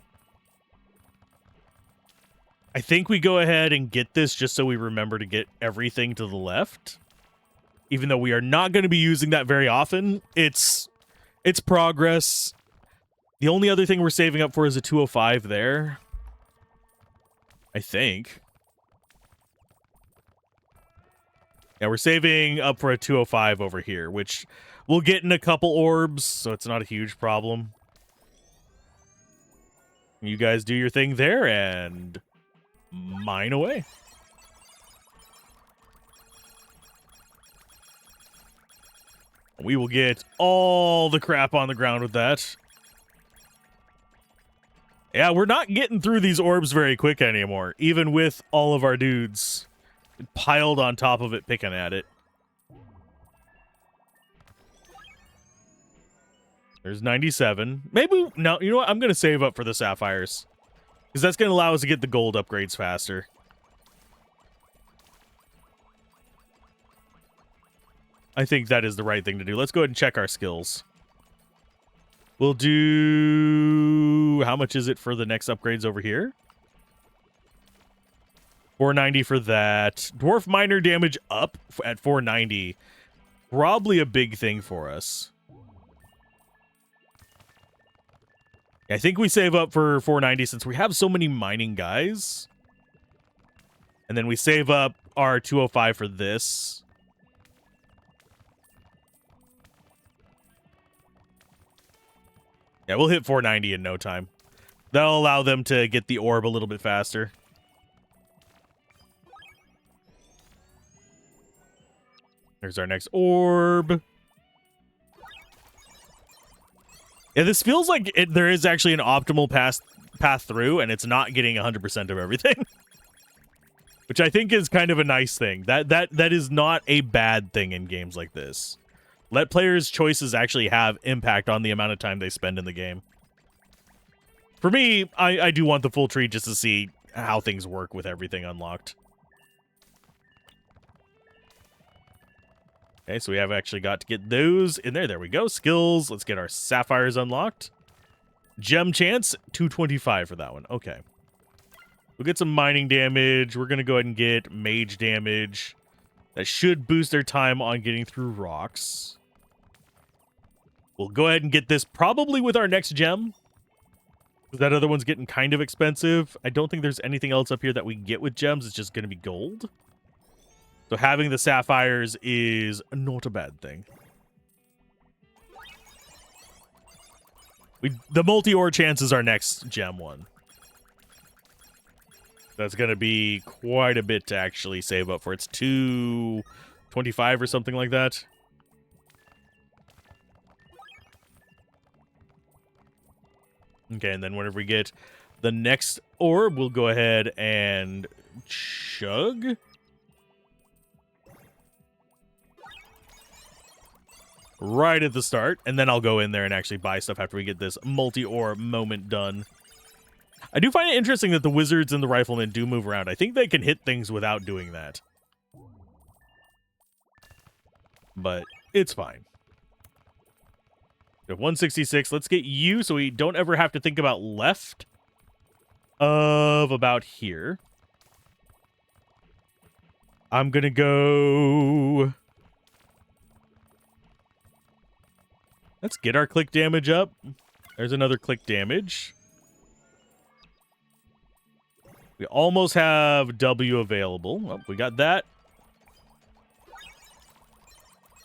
I think we go ahead and get this just so we remember to get everything to the left. Even though we are not going to be using that very often. It's progress. The only other thing we're saving up for is a 205 there. I think. Yeah, we're saving up for a 205 over here, which we'll get in a couple orbs, so it's not a huge problem. You guys do your thing there, and mine away. We will get all the crap on the ground with that. Yeah, we're not getting through these orbs very quick anymore, even with all of our dudes piled on top of it, picking at it. There's 97. Maybe, no, you know what? I'm going to save up for the sapphires. Because that's going to allow us to get the gold upgrades faster. I think that is the right thing to do. Let's go ahead and check our skills. We'll do... How much is it for the next upgrades over here? 490 for that. Dwarf Miner damage up at 490. Probably a big thing for us. I think we save up for 490 since we have so many mining guys. And then we save up our 205 for this. Yeah, we'll hit 490 in no time. That'll allow them to get the orb a little bit faster. There's our next orb. Yeah, this feels like there is actually an optimal path through, and it's not getting 100% of everything. Which I think is kind of a nice thing. That is not a bad thing in games like this. Let players' choices actually have impact on the amount of time they spend in the game. For me, I do want the full tree just to see how things work with everything unlocked. Okay, so we have actually got to get those in there. There we go. Skills. Let's get our sapphires unlocked. Gem chance, 225 for that one. Okay. We'll get some mining damage. We're going to go ahead and get mage damage. That should boost their time on getting through rocks. We'll go ahead and get this probably with our next gem. That other one's getting kind of expensive. I don't think there's anything else up here that we get with gems. It's just going to be gold. So having the sapphires is not a bad thing. The multi-ore chance is our next gem one. That's going to be quite a bit to actually save up for. It's 225 or something like that. Okay, and then whenever we get the next orb, we'll go ahead and chug. Right at the start, and then I'll go in there and actually buy stuff after we get this multi-ore moment done. I do find it interesting that the wizards and the riflemen do move around. I think they can hit things without doing that. But it's fine. We have 166. Let's get you so we don't ever have to think about left of about here. I'm going to go... Let's get our click damage up. There's another click damage. We almost have W available. Oh, we got that.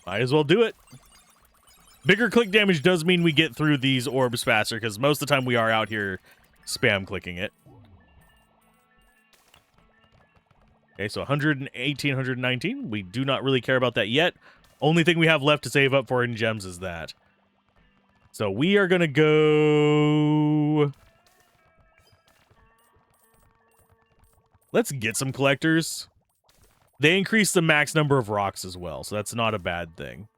Might as well do it. Bigger click damage does mean we get through these orbs faster, because most of the time we are out here spam clicking it. Okay, so 118, 119. We do not really care about that yet. Only thing we have left to save up for in gems is that. So we are going to go... Let's get some collectors. They increase the max number of rocks as well, so that's not a bad thing.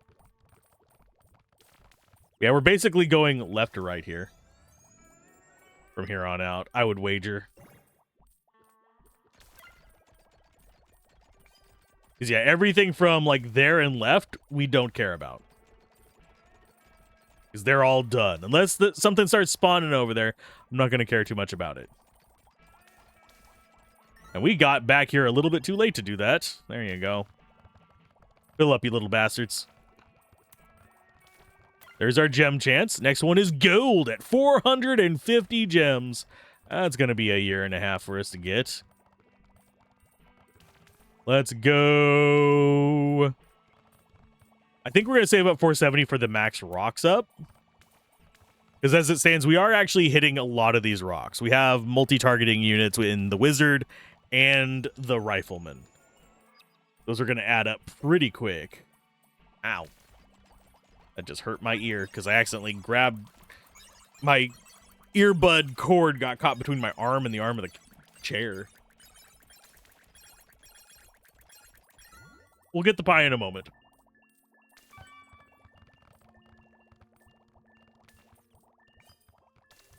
Yeah, we're basically going left to right here. From here on out, I would wager. Because, yeah, everything from, like, there and left, we don't care about. Because they're all done. Unless something starts spawning over there, I'm not going to care too much about it. And we got back here a little bit too late to do that. There you go. Fill up, you little bastards. There's our gem chance. Next one is gold at 450 gems. That's going to be a year and a half for us to get. Let's go. I think we're going to save up 470 for the max rocks up. Because as it stands, we are actually hitting a lot of these rocks. We have multi-targeting units in the wizard and the rifleman. Those are going to add up pretty quick. Ow. That just hurt my ear because I accidentally grabbed my earbud cord, got caught between my arm and the arm of the chair. We'll get the pie in a moment.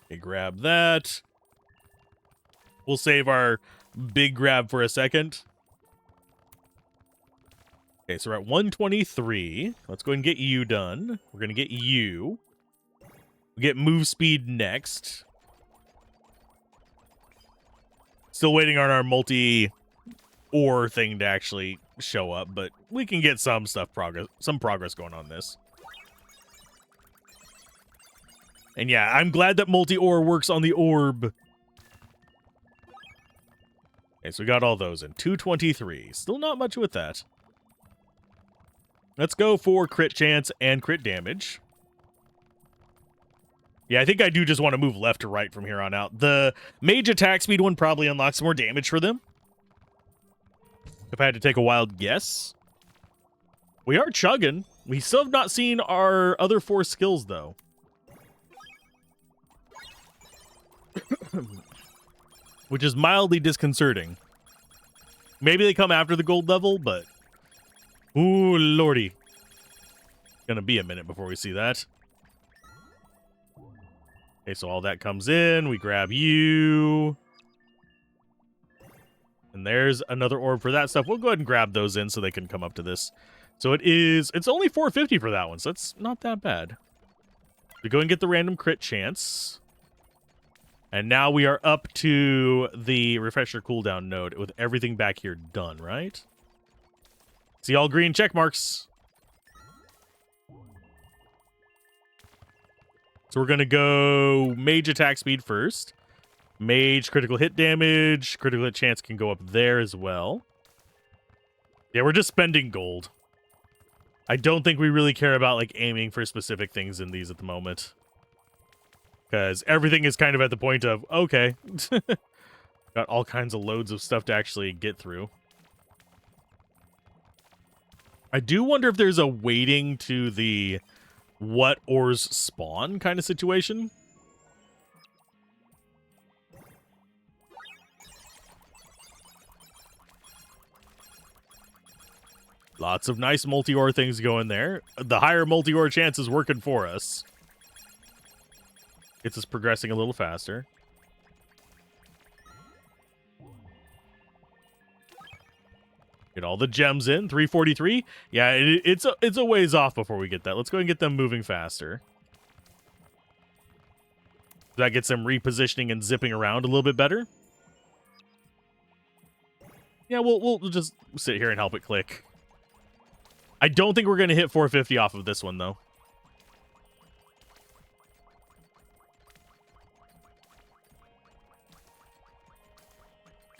Okay, grab that. We'll save our big grab for a second. Okay, so we're at 123. Let's go ahead and get you done. We're going to get you. We'll get move speed next. Still waiting on our multi ore thing to actually show up, but we can get some progress going on this. And yeah, I'm glad that multi-ore works on the orb. Okay, so we got all those in. 223. Still not much with that. Let's go for crit chance and crit damage. Yeah, I think I do just want to move left to right from here on out. The mage attack speed one probably unlocks more damage for them. If I had to take a wild guess. We are chugging. We still have not seen our other 4 skills, though. Which is mildly disconcerting. Maybe they come after the gold level, but... Ooh, lordy. Gonna be a minute before we see that. Okay, so all that comes in. We grab you. And there's another orb for that stuff. We'll go ahead and grab those in so they can come up to this. So it's only 450 for that one, so that's not that bad. We go and get the random crit chance. And now we are up to the refresher cooldown node with everything back here done, right? See all green check marks. So we're going to go mage attack speed first. Mage critical hit damage. Critical hit chance can go up there as well. Yeah, we're just spending gold. I don't think we really care about like aiming for specific things in these at the moment. Because everything is kind of at the point of, okay. Got all kinds of loads of stuff to actually get through. I do wonder if there's a waiting to the what ores spawn kind of situation. Lots of nice multi-ore things going there. The higher multi-ore chance is working for us. Gets us progressing a little faster. Get all the gems in. 343. Yeah, it's a ways off before we get that. Let's go ahead and get them moving faster. That gets them repositioning and zipping around a little bit better. Yeah, we'll just sit here and help it click. I don't think we're going to hit 450 off of this one, though.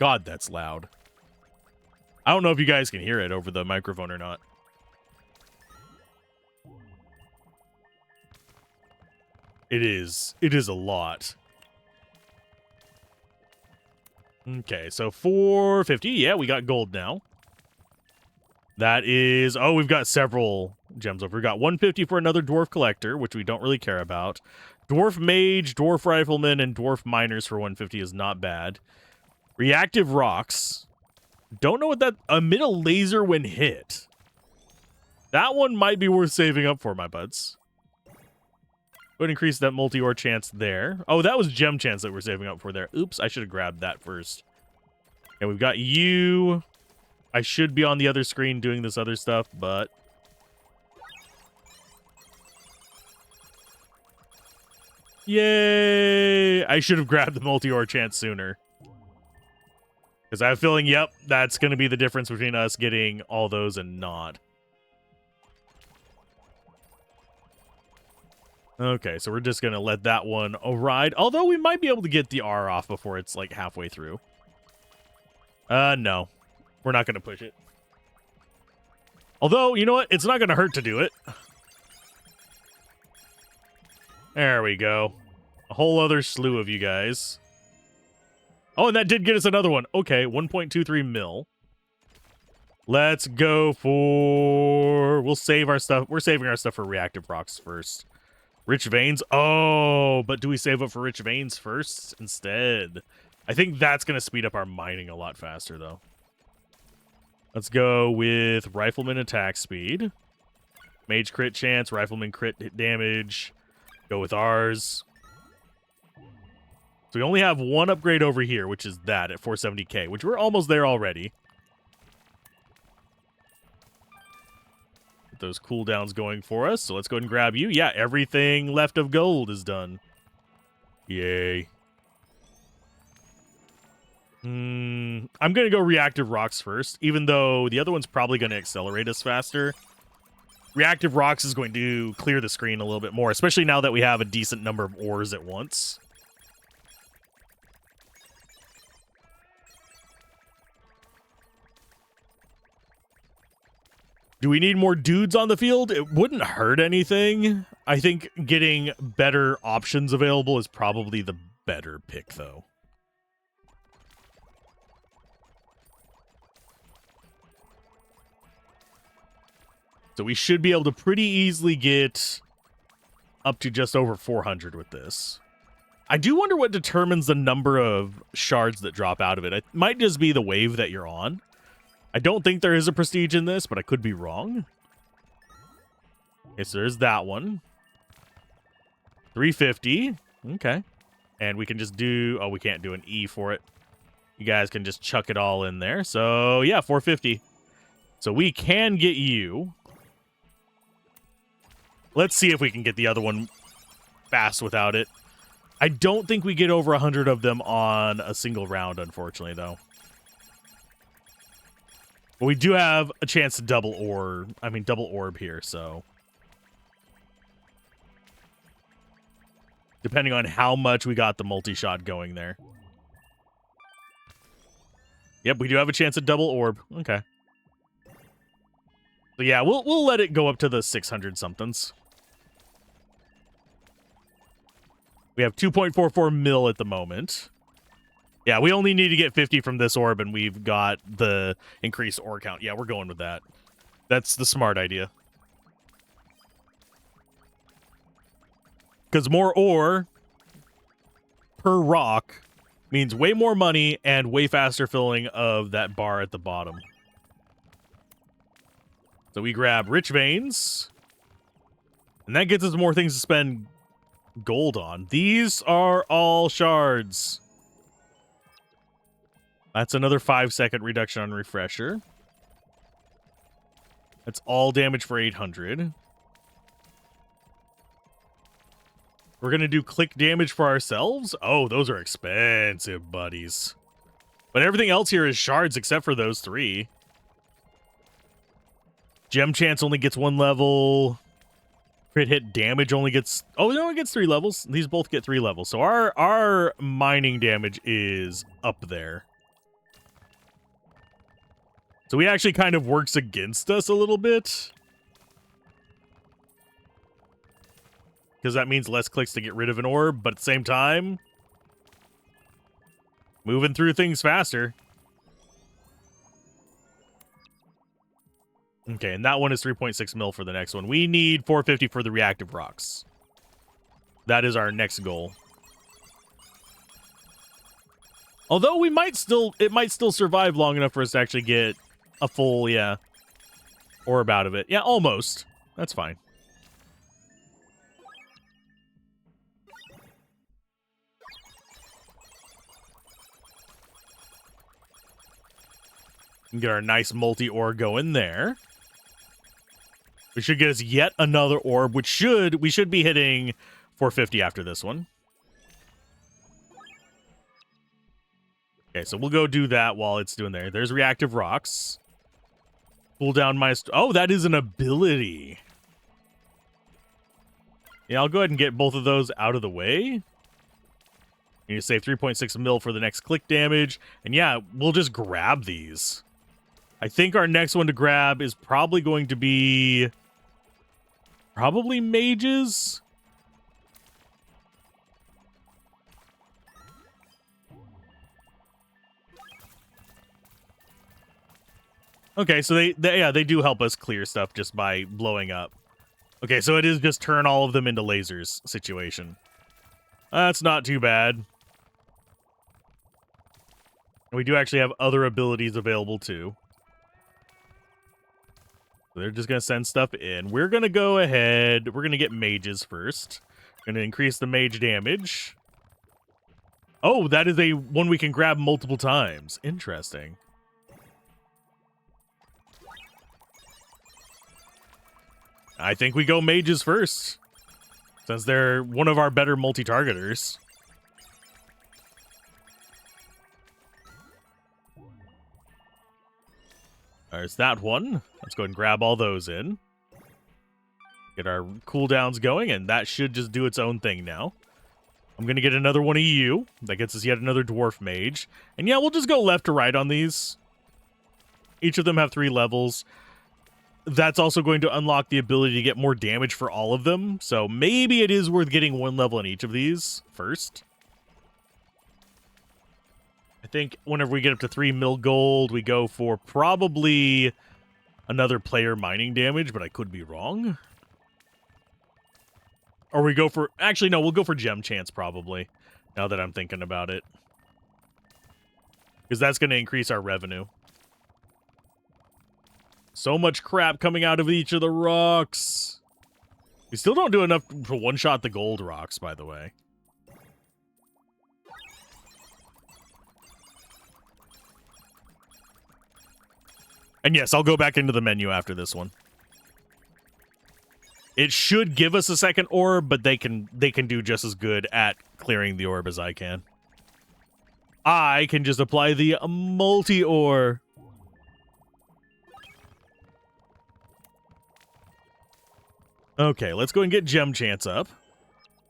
God, that's loud. I don't know if you guys can hear it over the microphone or not. It is a lot. Okay, so 450. Yeah, we got gold now. That is... Oh, we've got several gems over. We've got 150 for another dwarf collector, which we don't really care about. Dwarf mage, dwarf rifleman, and dwarf miners for 150 is not bad. Reactive rocks. Don't know what that... Emit a laser when hit. That one might be worth saving up for, my buds. Go ahead and increase that multi-ore chance there. Oh, that was gem chance that we're saving up for there. Oops, I should have grabbed that first. And we've got you. I should be on the other screen doing this other stuff, but... Yay! I should have grabbed the multi-ore chance sooner. Because I have a feeling, yep, that's going to be the difference between us getting all those and not. Okay, so we're just going to let that one ride. Although we might be able to get the R off before it's like halfway through. No. We're not going to push it. Although, you know what? It's not going to hurt to do it. There we go. A whole other slew of you guys. Oh, and that did get us another one. Okay, 1.23 mil. Let's go for... We'll save our stuff. We're saving our stuff for reactive rocks first. Rich veins. Oh, but do we save up for rich veins first instead? I think that's going to speed up our mining a lot faster, though. Let's go with rifleman attack speed. Mage crit chance, rifleman crit hit damage. Go with ours. So we only have one upgrade over here, which is that at 470k, which we're almost there already. Get those cooldowns going for us. So let's go ahead and grab you. Yeah, everything left of gold is done. Yay. I'm going to go reactive rocks first, even though the other one's probably going to accelerate us faster. Reactive rocks is going to clear the screen a little bit more, especially now that we have a decent number of ores at once. Do we need more dudes on the field? It wouldn't hurt anything. I think getting better options available is probably the better pick, though. So we should be able to pretty easily get up to just over 400 with this. I do wonder what determines the number of shards that drop out of it. It might just be the wave that you're on. I don't think there is a prestige in this, but I could be wrong. Okay, so there's that one. 350. Okay. And we can just do... Oh, we can't do an E for it. You guys can just chuck it all in there. So, yeah, 450. So we can get you. Let's see if we can get the other one fast without it. I don't think we get over 100 of them on a single round, unfortunately, though. But we do have a chance to double orb here, so. Depending on how much we got the multi-shot going there. Yep, we do have a chance at double orb. Okay. So yeah, we'll let it go up to the 600 somethings. We have 2.44 mil at the moment. Yeah, we only need to get 50 from this orb, and we've got the increased ore count. Yeah, we're going with that. That's the smart idea. Because more ore per rock means way more money and way faster filling of that bar at the bottom. So we grab rich veins. And that gets us more things to spend gold on. These are all shards. That's another 5-second reduction on refresher. That's all damage for 800. We're going to do click damage for ourselves? Oh, those are expensive, buddies. But everything else here is shards except for those 3. Gem chance only gets 1 level. Crit hit damage only gets... Oh, no, it gets 3 levels. These both get 3 levels. So our mining damage is up there. So he actually kind of works against us a little bit. Because that means less clicks to get rid of an orb, but at the same time, moving through things faster. Okay, and that one is 3.6 mil for the next one. We need 450 for the reactive rocks. That is our next goal. Although it might still survive long enough for us to actually get a full, orb out of it. Yeah, almost. That's fine. Get our nice multi-orb going there. We should get us yet another orb, we should be hitting 450 after this one. Okay, so we'll go do that while it's doing there. There's reactive rocks. Pull down my... Oh, that is an ability. Yeah, I'll go ahead and get both of those out of the way. You save 3.6 mil for the next click damage. And yeah, we'll just grab these. I think our next one to grab is probably going to be... Probably mages? Okay, so they do help us clear stuff just by blowing up. Okay, so it is just turn all of them into lasers situation. That's not too bad. We do actually have other abilities available too. They're just going to send stuff in. We're going to go ahead. We're going to get mages first. Going to increase the mage damage. Oh, that is a one we can grab multiple times. Interesting. I think we go mages first, since they're one of our better multi-targeters. There's that one. Let's go ahead and grab all those in. Get our cooldowns going, and that should just do its own thing now. I'm going to get another one of you. That gets us yet another dwarf mage. And yeah, we'll just go left to right on these. Each of them have 3 levels. That's also going to unlock the ability to get more damage for all of them. So maybe it is worth getting 1 level in each of these first. I think whenever we get up to 3 mil gold, we go for probably another player mining damage, but I could be wrong. Or we go for... Actually, no, we'll go for gem chance probably, now that I'm thinking about it. Because that's going to increase our revenue. So much crap coming out of each of the rocks. We still don't do enough to one-shot the gold rocks, by the way. And yes, I'll go back into the menu after this one. It should give us a second orb, but they can do just as good at clearing the orb as I can. I can just apply the multi-ore. Okay, let's go and get Gem Chance up.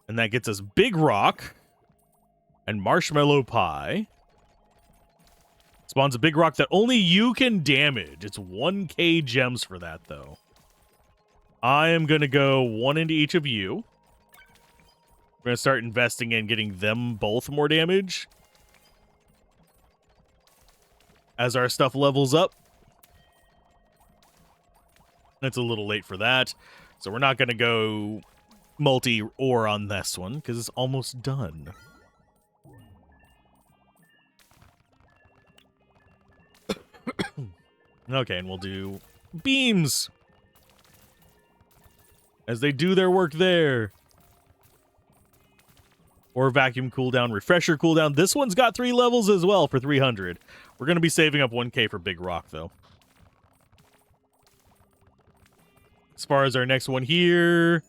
And that gets us Big Rock and Marshmallow Pie. Spawns a Big Rock that only you can damage. It's 1k gems for that, though. I am going to go 1 into each of you. We're going to start investing in getting them both more damage. As our stuff levels up. It's a little late for that. So we're not going to go multi-ore on this one, because it's almost done. Okay, and we'll do beams. As they do their work there. Or vacuum cooldown, refresher cooldown. This one's got 3 levels as well for 300. We're going to be saving up 1k for Big Rock, though. As far as our next one here,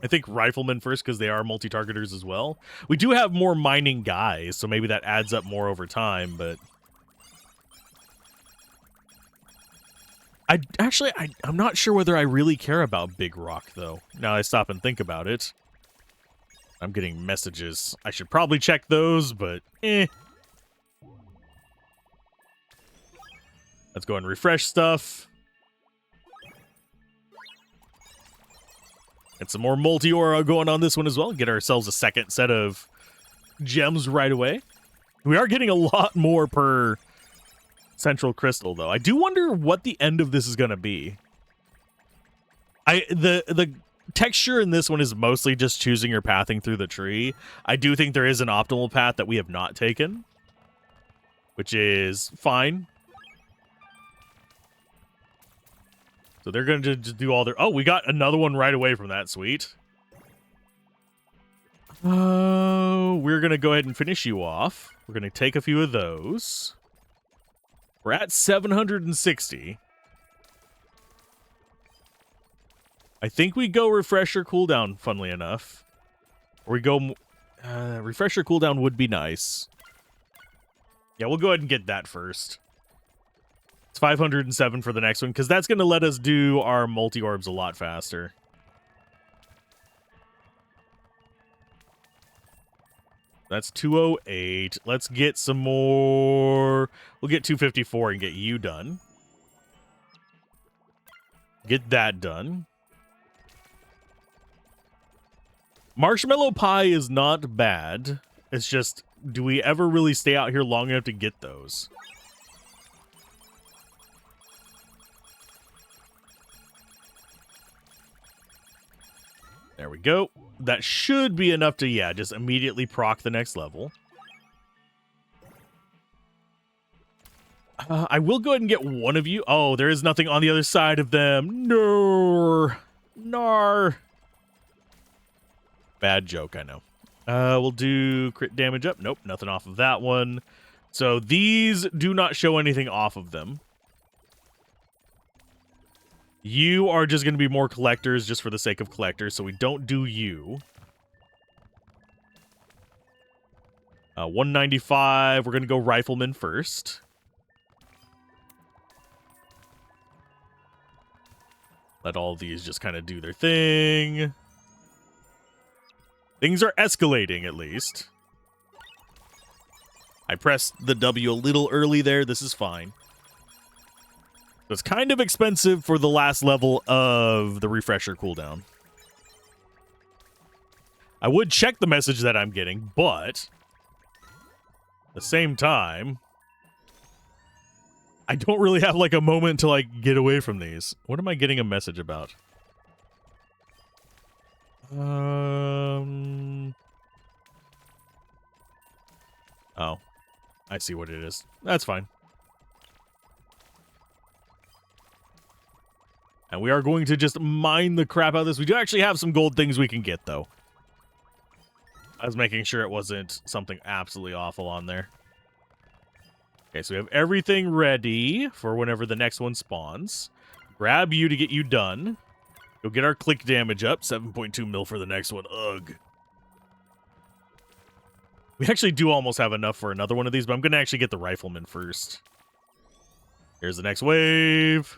I think Riflemen first because they are multi-targeters as well. We do have more mining guys, so maybe that adds up more over time, but... I'm not sure whether I really care about Big Rock, though. Now I stop and think about it. I'm getting messages. I should probably check those, but eh. Let's go and refresh stuff. Get some more multi-ore going on this one as well. Get ourselves a second set of gems right away. We are getting a lot more per central crystal, though. I do wonder what the end of this is going to be. The texture in this one is mostly just choosing your pathing through the tree. I do think there is an optimal path that we have not taken, which is fine. So they're going to just do all their... Oh, we got another one right away from that. Sweet. Oh, we're going to go ahead and finish you off. We're going to take a few of those. We're at 760. I think we go refresher cooldown, funnily enough. Or we go... refresher cooldown would be nice. Yeah, we'll go ahead and get that first. It's 507 for the next one, because that's going to let us do our multi-orbs a lot faster. That's 208. Let's get some more. We'll get 254 and get you done. Get that done. Marshmallow Pie is not bad. It's just, do we ever really stay out here long enough to get those? There we go. That should be enough to, yeah, just immediately proc the next level. I will go ahead and get one of you. Oh, there is nothing on the other side of them. No. Nar. Bad joke, I know. We'll do crit damage up. Nope, nothing off of that one. So these do not show anything off of them. You are just going to be more collectors just for the sake of collectors, so we don't do you. 195, we're going to go Rifleman first. Let all these just kind of do their thing. Things are escalating, at least. I pressed the W a little early there. This is fine. It's kind of expensive for the last level of the refresher cooldown. I would check the message that I'm getting, but at the same time, I don't really have like a moment to like get away from these. What am I getting a message about? Oh, I see what it is. That's fine. And we are going to just mine the crap out of this. We do actually have some gold things we can get, though. I was making sure it wasn't something absolutely awful on there. Okay, so we have everything ready for whenever the next one spawns. Grab you to get you done. Go get our click damage up. 7.2 mil for the next one. Ugh. We actually do almost have enough for another one of these, but I'm going to actually get the rifleman first. Here's the next wave.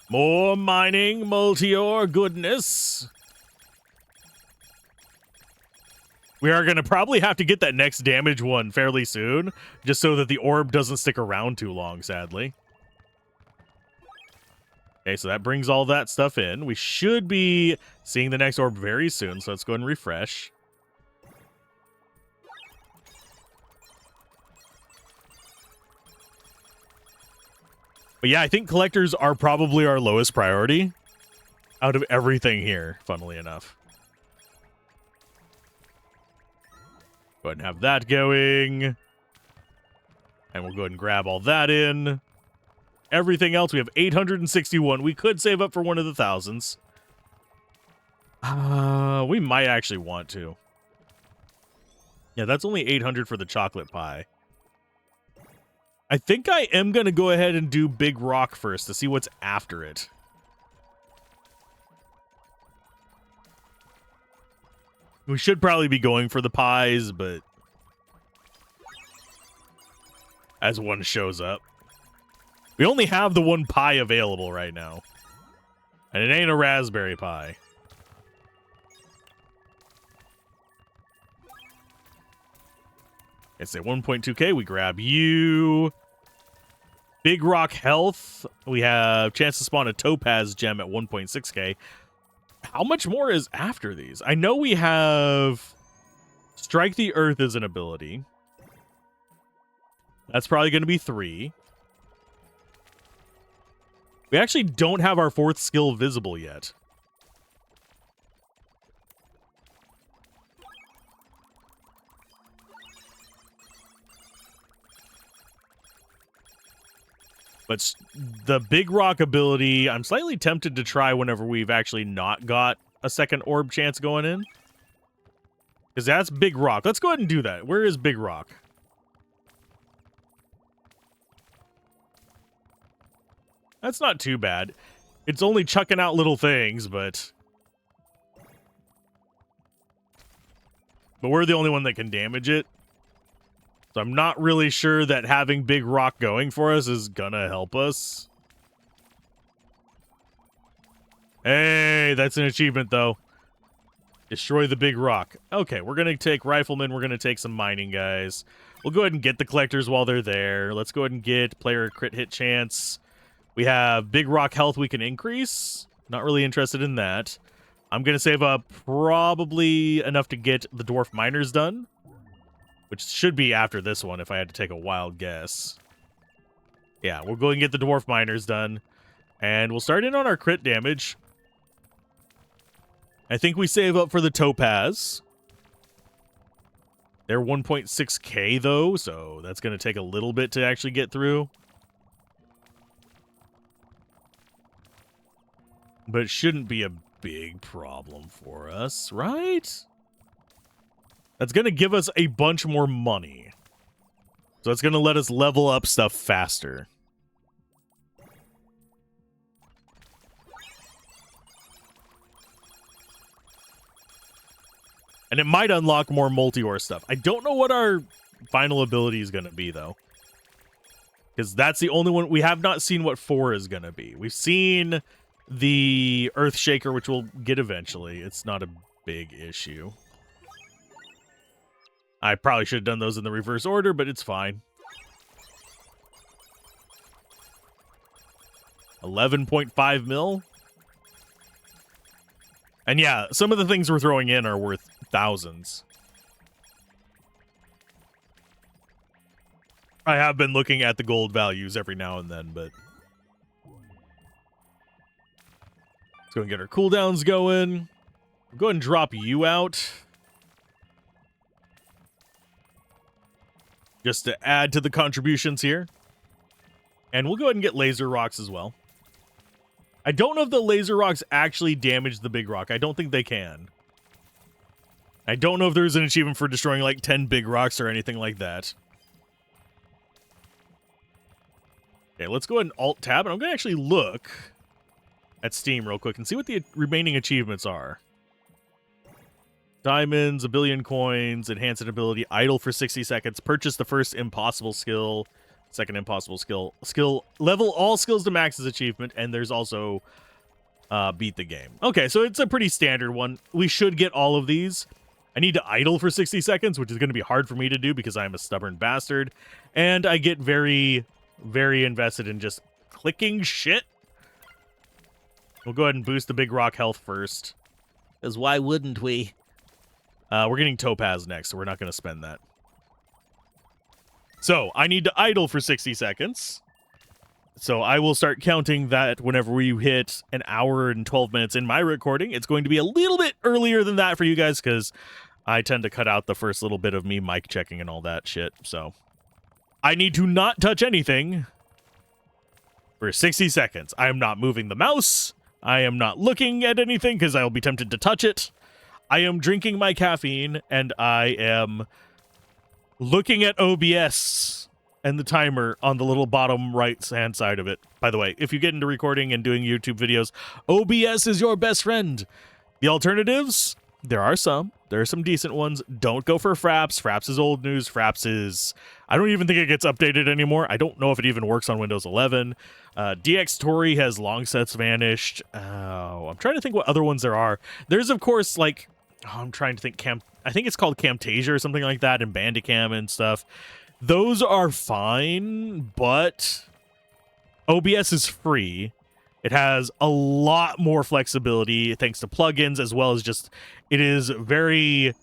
More mining, multi-ore goodness. We are going to probably have to get that next damage one fairly soon, just so that the orb doesn't stick around too long, sadly. Okay, so that brings all that stuff in. We should be seeing the next orb very soon, so let's go ahead and refresh. But yeah, I think collectors are probably our lowest priority out of everything here, funnily enough. Go ahead and have that going. And we'll go ahead and grab all that in. Everything else, we have 861. We could save up for one of the thousands. We might actually want to. Yeah, that's only 800 for the chocolate pie. I think I am going to go ahead and do Big Rock first to see what's after it. We should probably be going for the pies, but as one shows up. We only have the one pie available right now. And it ain't a raspberry pie. It's a 1.2k. We grab you. Big Rock Health. We have chance to spawn a Topaz gem at 1.6k. How much more is after these? I know we have Strike the Earth as an ability. That's probably going to be 3. We actually don't have our 4th skill visible yet. But the Big Rock ability, I'm slightly tempted to try whenever we've actually not got a second orb chance going in. Because that's Big Rock. Let's go ahead and do that. Where is Big Rock? That's not too bad. It's only chucking out little things, but we're the only one that can damage it. So I'm not really sure that having Big Rock going for us is gonna help us. Hey, that's an achievement, though. Destroy the Big Rock. Okay, we're gonna take Rifleman. We're gonna take some mining guys. We'll go ahead and get the collectors while they're there. Let's go ahead and get player crit hit chance. We have Big Rock health we can increase. Not really interested in that. I'm going to save up probably enough to get the Dwarf Miners done, which should be after this one if I had to take a wild guess. Yeah, we'll go and get the Dwarf Miners done, and we'll start in on our crit damage. I think we save up for the Topaz. They're 1.6k, though, so that's going to take a little bit to actually get through. But it shouldn't be a big problem for us, right? That's going to give us a bunch more money. So it's going to let us level up stuff faster. And it might unlock more multi-ore stuff. I don't know what our final ability is going to be, though. Because that's the only one. We have not seen what 4 is going to be. We've seen the Earthshaker, which we'll get eventually. It's not a big issue. I probably should have done those in the reverse order, but it's fine. 11.5 mil. And yeah, some of the things we're throwing in are worth thousands. I have been looking at the gold values every now and then, but let's go and get our cooldowns going. We'll go ahead and drop you out. Just to add to the contributions here. And we'll go ahead and get laser rocks as well. I don't know if the laser rocks actually damage the big rock. I don't think they can. I don't know if there's an achievement for destroying like 10 big rocks or anything like that. Okay, let's go ahead and Alt-Tab, and I'm going to actually look at Steam real quick and see what the remaining achievements are. Diamonds, a billion coins, enhance an ability, idle for 60 seconds, purchase the first impossible skill, second impossible skill, level all skills to max's achievement, and there's also beat the game. Okay, so it's a pretty standard one. We should get all of these. I need to idle for 60 seconds, which is going to be hard for me to do because I'm a stubborn bastard, and I get very, very invested in just clicking shit. We'll go ahead and boost the big rock health first, because why wouldn't we? We're getting Topaz next, so we're not going to spend that. So, I need to idle for 60 seconds. So, I will start counting that whenever we hit an hour and 12 minutes in my recording. It's going to be a little bit earlier than that for you guys, because I tend to cut out the first little bit of me mic checking and all that shit. So, I need to not touch anything for 60 seconds. I am not moving the mouse. I am not looking at anything, because I will be tempted to touch it. I am drinking my caffeine, and I am looking at OBS and the timer on the little bottom right-hand side of it. By the way, if you get into recording and doing YouTube videos, OBS is your best friend. The alternatives, there are some. There are some decent ones. Don't go for Fraps. Fraps is old news. Fraps is... I don't even think it gets updated anymore. I don't know if it even works on Windows 11. DxTory has long since vanished. Oh, I'm trying to think what other ones there are. There's, of course, like... Oh, I'm trying to think. I think it's called Camtasia or something like that, and Bandicam and stuff. Those are fine, but OBS is free. It has a lot more flexibility thanks to plugins, as well as just it is very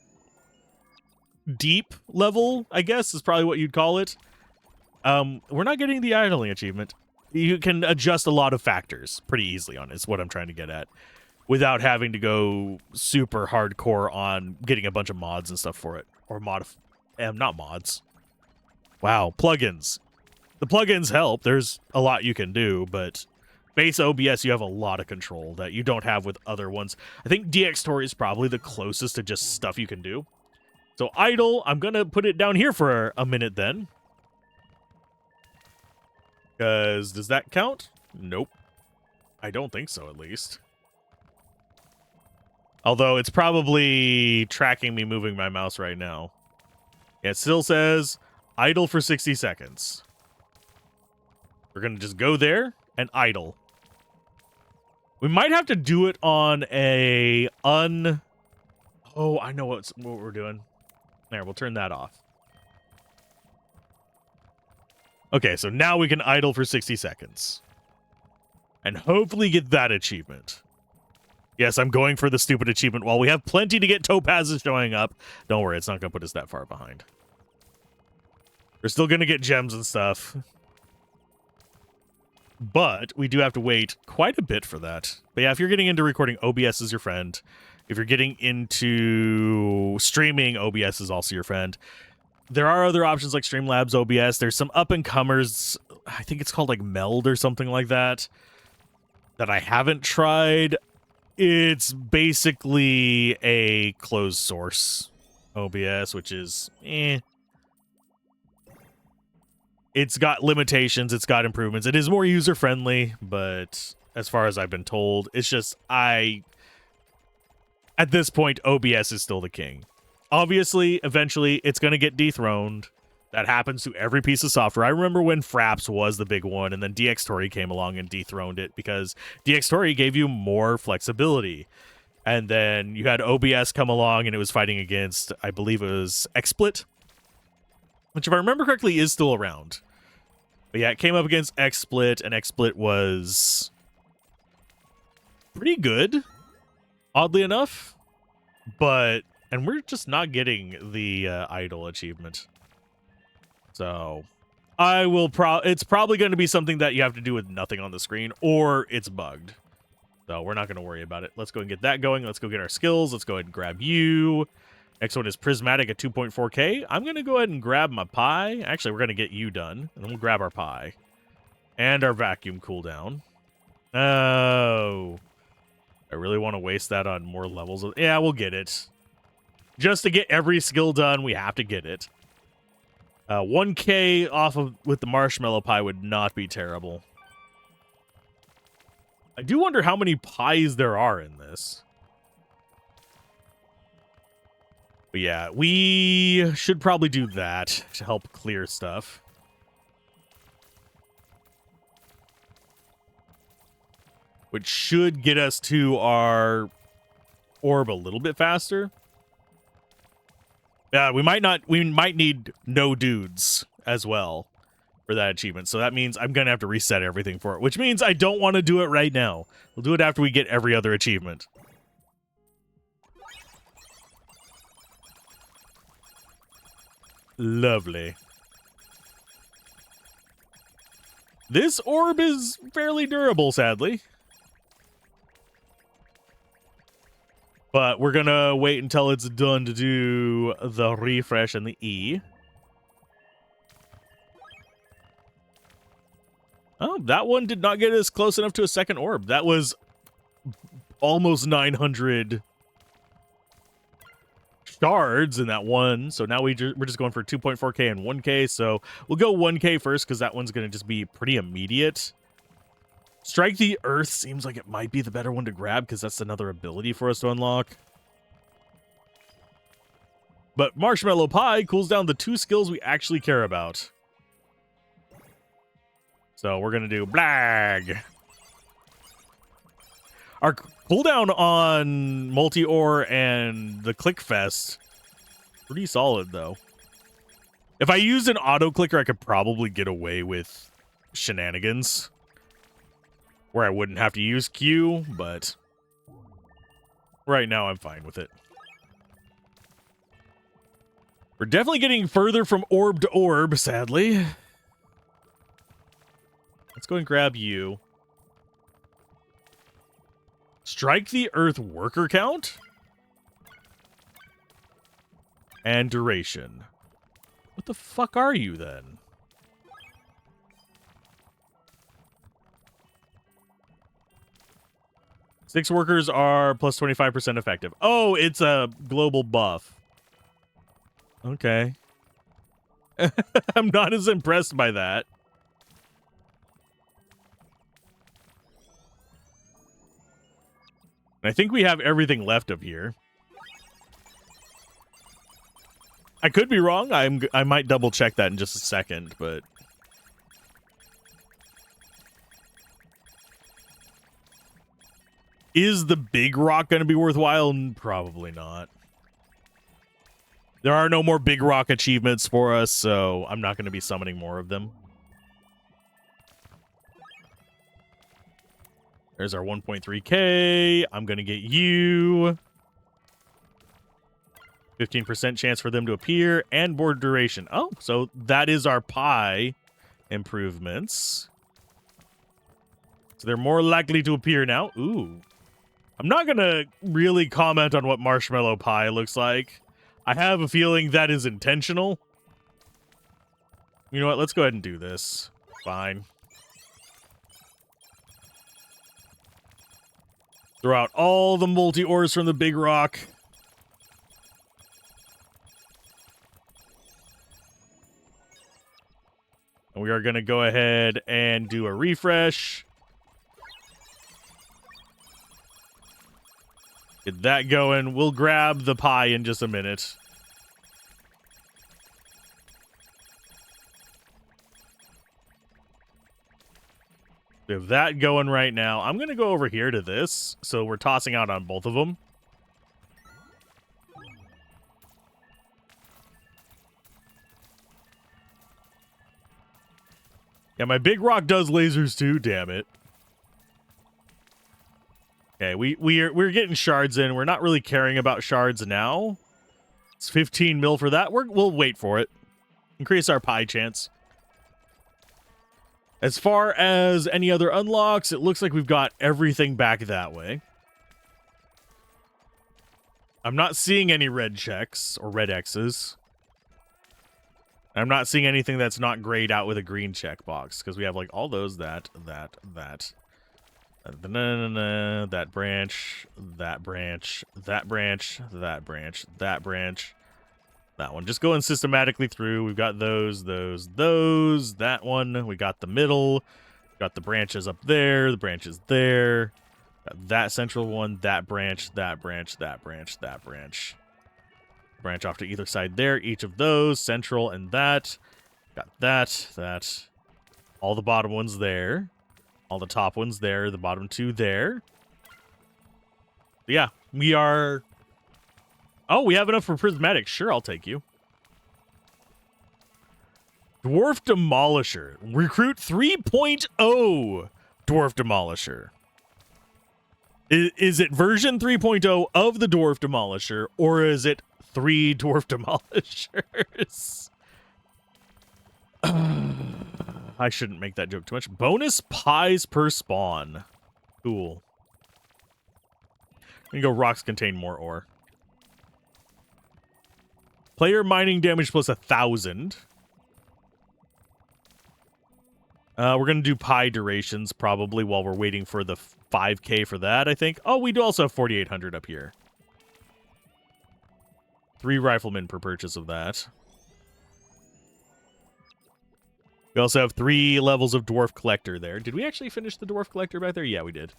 deep level, I guess, is probably what you'd call it. We're not getting the idling achievement. You can adjust a lot of factors pretty easily on it, is what I'm trying to get at, without having to go super hardcore on getting a bunch of mods and stuff for it. Or not mods. Wow, plugins. The plugins help. There's a lot you can do, but base OBS, you have a lot of control that you don't have with other ones. I think DxTory is probably the closest to just stuff you can do. So idle, I'm going to put it down here for a minute then. Because does that count? Nope. I don't think so, at least. Although it's probably tracking me moving my mouse right now. Yeah, it still says idle for 60 seconds. We're going to just go there and idle. We might have to do it on a Oh, I know what we're doing. There, we'll turn that off. Okay, so now we can idle for 60 seconds. And hopefully get that achievement. Yes, I'm going for the stupid achievement while we have plenty to get topazes showing up. Don't worry, it's not going to put us that far behind. We're still going to get gems and stuff. But we do have to wait quite a bit for that. But yeah, if you're getting into recording, OBS is your friend. If you're getting into streaming, OBS is also your friend. There are other options like Streamlabs OBS. There's some up-and-comers. I think it's called like Meld or something like that I haven't tried. It's basically a closed source OBS, which is It's got limitations, it's got improvements. It is more user-friendly, but as far as I've been told, it's just at this point, OBS is still the king. Obviously, eventually, it's going to get dethroned. That happens to every piece of software. I remember when Fraps was the big one, and then DxTory came along and dethroned it because DxTory gave you more flexibility. And then you had OBS come along, and it was fighting against, I believe it was XSplit, which, if I remember correctly, is still around. But yeah, it came up against XSplit, and XSplit was pretty good, oddly enough. And we're just not getting the idol achievement. So it's probably going to be something that you have to do with nothing on the screen, or it's bugged. So we're not going to worry about it. Let's go and get that going. Let's go get our skills. Let's go ahead and grab you. Next one is Prismatic at 2.4K. I'm going to go ahead and grab my pie. Actually, we're going to get you done, and then we'll grab our pie. And our vacuum cooldown. Oh. I really want to waste that on more levels. Yeah, we'll get it. Just to get every skill done, we have to get it. 1K off of with the marshmallow pie would not be terrible. I do wonder how many pies there are in this. But yeah, we should probably do that to help clear stuff. Which should get us to our orb a little bit faster. Yeah, we might need no dudes as well for that achievement. So that means I'm going to have to reset everything for it, which means I don't want to do it right now. We'll do it after we get every other achievement. Lovely. This orb is fairly durable, sadly. But we're going to wait until it's done to do the refresh and the E. Oh, that one did not get us close enough to a second orb. That was almost 900 shards in that one. So now we're just going for 2.4K and 1K. So we'll go 1K first because that one's going to just be pretty immediate. Strike the Earth seems like it might be the better one to grab because that's another ability for us to unlock. But Marshmallow Pie cools down the 2 skills we actually care about. So we're going to do Blag. Our cooldown on Multi-Ore and the Click Fest, pretty solid though. If I used an auto clicker, I could probably get away with shenanigans where I wouldn't have to use Q, but right now I'm fine with it. We're definitely getting further from orb to orb, sadly. Let's go and grab you. Strike the Earth worker count and duration. What the fuck are you then? Six workers are plus 25% effective. Oh, it's a global buff. Okay. I'm not as impressed by that. I think we have everything left of here. I could be wrong. I might double check that in just a second, but is the big rock going to be worthwhile? Probably not. There are no more big rock achievements for us, so I'm not going to be summoning more of them. There's our 1.3K. I'm going to get you. 15% chance for them to appear and board duration. Oh, so that is our pie improvements. So they're more likely to appear now. Ooh. I'm not going to really comment on what marshmallow pie looks like. I have a feeling that is intentional. You know what? Let's go ahead and do this. Fine. Throw out all the multi-ores from the big rock. And we are going to go ahead and do a refresh. Get that going. We'll grab the pie in just a minute. We have that going right now. I'm going to go over here to this. So we're tossing out on both of them. Yeah, my big rock does lasers too, damn it. Okay, we're getting shards in. We're not really caring about shards now. It's 15 mil for that. We'll wait for it. Increase our pie chance. As far as any other unlocks, it looks like we've got everything back that way. I'm not seeing any red checks or red X's. I'm not seeing anything that's not grayed out with a green checkbox because we have like all those, that branch, that branch, that branch, that branch, that branch, that branch, that one. Just going systematically through. We've got those, that one. We got the middle. Got the branches up there, the branches there. Got that central one, that branch, that branch, that branch, that branch. Branch off to either side there. Each of those, central and that. Got that. All the bottom ones there. All the top ones there. The bottom two there. Yeah, we are... Oh, we have enough for prismatic. Sure, I'll take you. Dwarf Demolisher. Recruit 3.0 Dwarf Demolisher. Is it version 3.0 of the Dwarf Demolisher, or is it 3 Dwarf Demolishers? I shouldn't make that joke too much. Bonus pies per spawn. Cool. I'm gonna go rocks contain more ore. Player mining damage plus 1,000. We're going to do pie durations probably while we're waiting for the 5K for that, I think. Oh, we do also have 4,800 up here. 3 riflemen per purchase of that. We also have 3 levels of Dwarf Collector there. Did we actually finish the Dwarf Collector back there? Yeah, we did.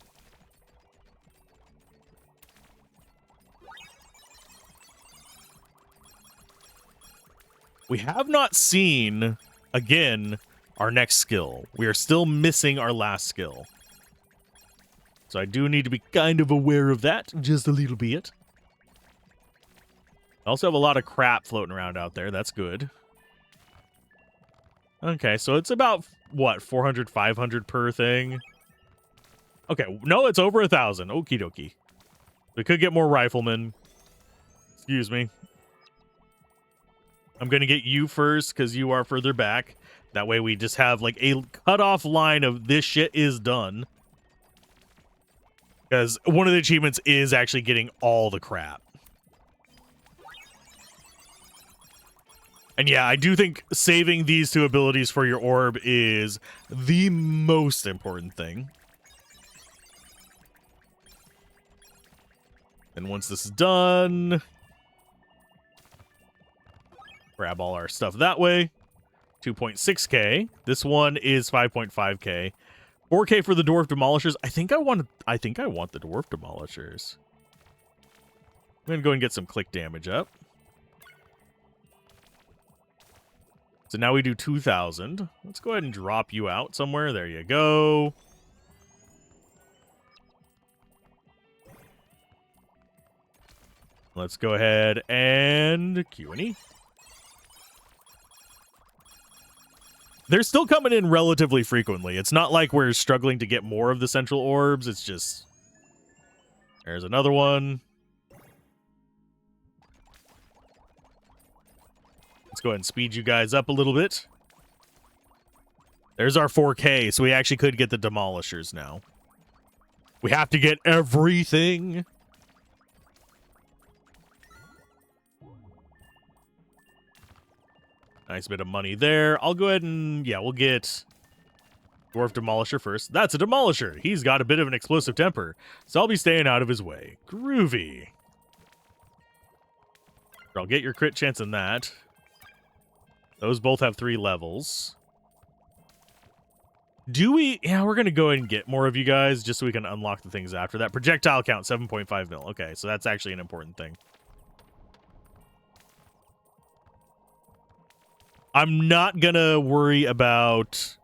We have not seen, again, our next skill. We are still missing our last skill. So I do need to be kind of aware of that, just a little bit. I also have a lot of crap floating around out there. That's good. Okay, so it's about, what, 400, 500 per thing? Okay, no, it's over 1,000. Okie dokie. We could get more riflemen. Excuse me. I'm going to get you first because you are further back. That way we just have like a cutoff line of this shit is done. Because one of the achievements is actually getting all the crap. And yeah, I do think saving these 2 abilities for your orb is the most important thing. And once this is done, grab all our stuff that way. 2.6K. This one is 5.5K. 4K for the Dwarf Demolishers. I think I want the Dwarf Demolishers. I'm gonna go and get some click damage up. So now we do 2,000. Let's go ahead and drop you out somewhere. There you go. Let's go ahead and Q&E. They're still coming in relatively frequently. It's not like we're struggling to get more of the central orbs. It's just... There's another one. Let's go ahead and speed you guys up a little bit. There's our 4K, so we actually could get the Demolishers now. We have to get everything. Nice bit of money there. I'll go ahead and, yeah, we'll get Dwarf Demolisher first. That's a Demolisher. He's got a bit of an explosive temper, so I'll be staying out of his way. Groovy. I'll get your crit chance in that. Those both have 3 levels. Do we? Yeah, we're going to go ahead and get more of you guys just so we can unlock the things after that. Projectile count, 7.5 mil. Okay, so that's actually an important thing. I'm not going to worry about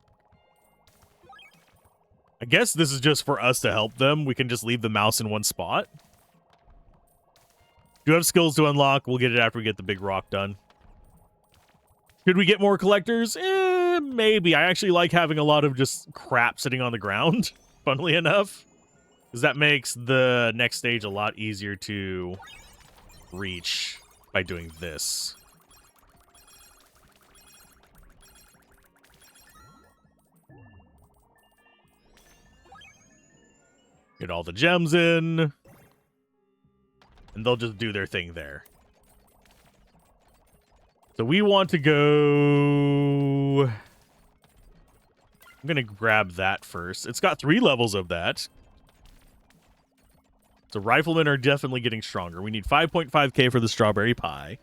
I guess this is just for us to help them. We can just leave the mouse in one spot. Do have skills to unlock. We'll get it after we get the big rock done. Should we get more collectors? Maybe. I actually like having a lot of just crap sitting on the ground, funnily enough. Because that makes the next stage a lot easier to reach by doing this. Get all the gems in. And they'll just do their thing there. So we want to go... I'm going to grab that first. It's got 3 levels of that. So riflemen are definitely getting stronger. We need 5.5k for the strawberry pie.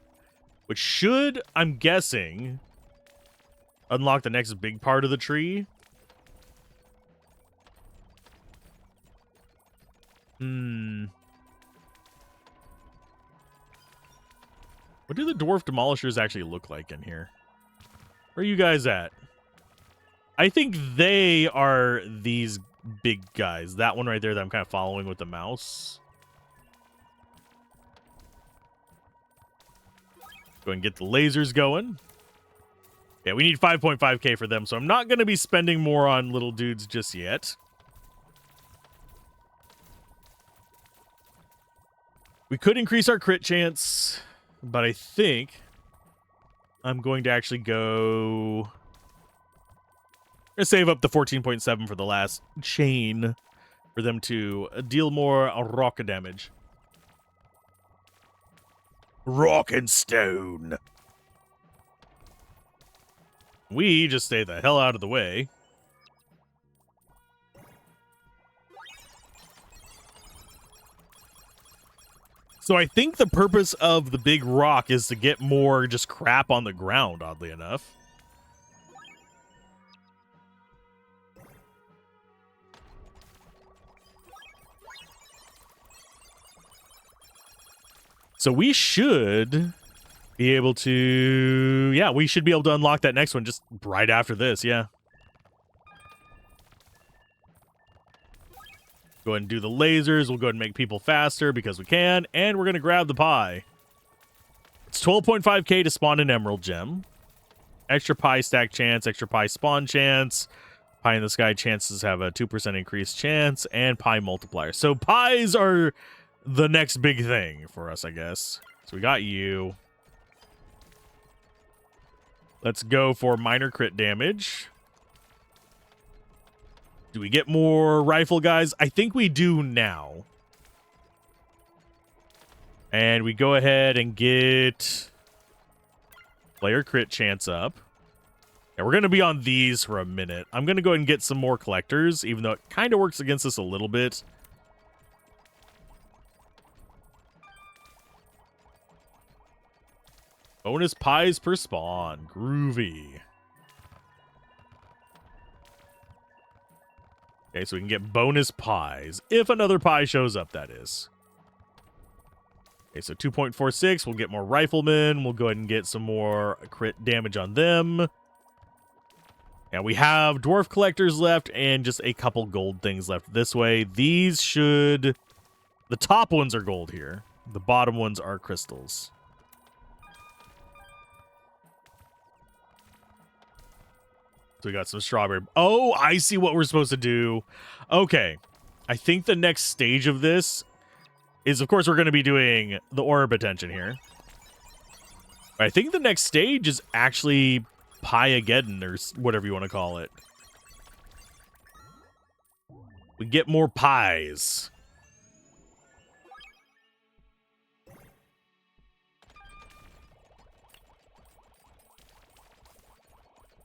Which should, I'm guessing, unlock the next big part of the tree. What do the dwarf demolishers actually look like in here? Where are you guys at? I think they are these big guys. That one right there that I'm kind of following with the mouse. Go and get the lasers going. Yeah, we need 5.5k for them, so I'm not going to be spending more on little dudes just yet. We could increase our crit chance, but I think I'm going to actually go... I'm going to save up the 14.7 for the last chain for them to deal more rock damage. Rock and stone. We just stay the hell out of the way. So I think the purpose of the big rock is to get more just crap on the ground, oddly enough. So we should be able to... Yeah, we should be able to unlock that next one just right after this, yeah. Go ahead and do the lasers. We'll go ahead and make people faster because we can. And we're going to grab the pie. It's 12.5k to spawn an emerald gem. Extra pie stack chance, extra pie spawn chance. Pie in the sky chances have a 2% increased chance. And pie multiplier. So pies are the next big thing for us, I guess. So we got you. Let's go for minor crit damage. Do we get more rifle guys? I think we do now. And we go ahead and get player crit chance up. And we're going to be on these for a minute. I'm going to go ahead and get some more collectors, even though it kind of works against us a little bit. Bonus pies per spawn. Groovy. Okay, so we can get bonus pies. If another pie shows up, that is. Okay, so 2.46. We'll get more riflemen. We'll go ahead and get some more crit damage on them. And we have dwarf collectors left and just a couple gold things left this way. These should... The top ones are gold here. The bottom ones are crystals. So we got some strawberry. Oh, I see what we're supposed to do. Okay. I think the next stage of this is, of course, we're going to be doing the orb attention here. I think the next stage is actually Pie-ageddon, or whatever you want to call it. We get more pies.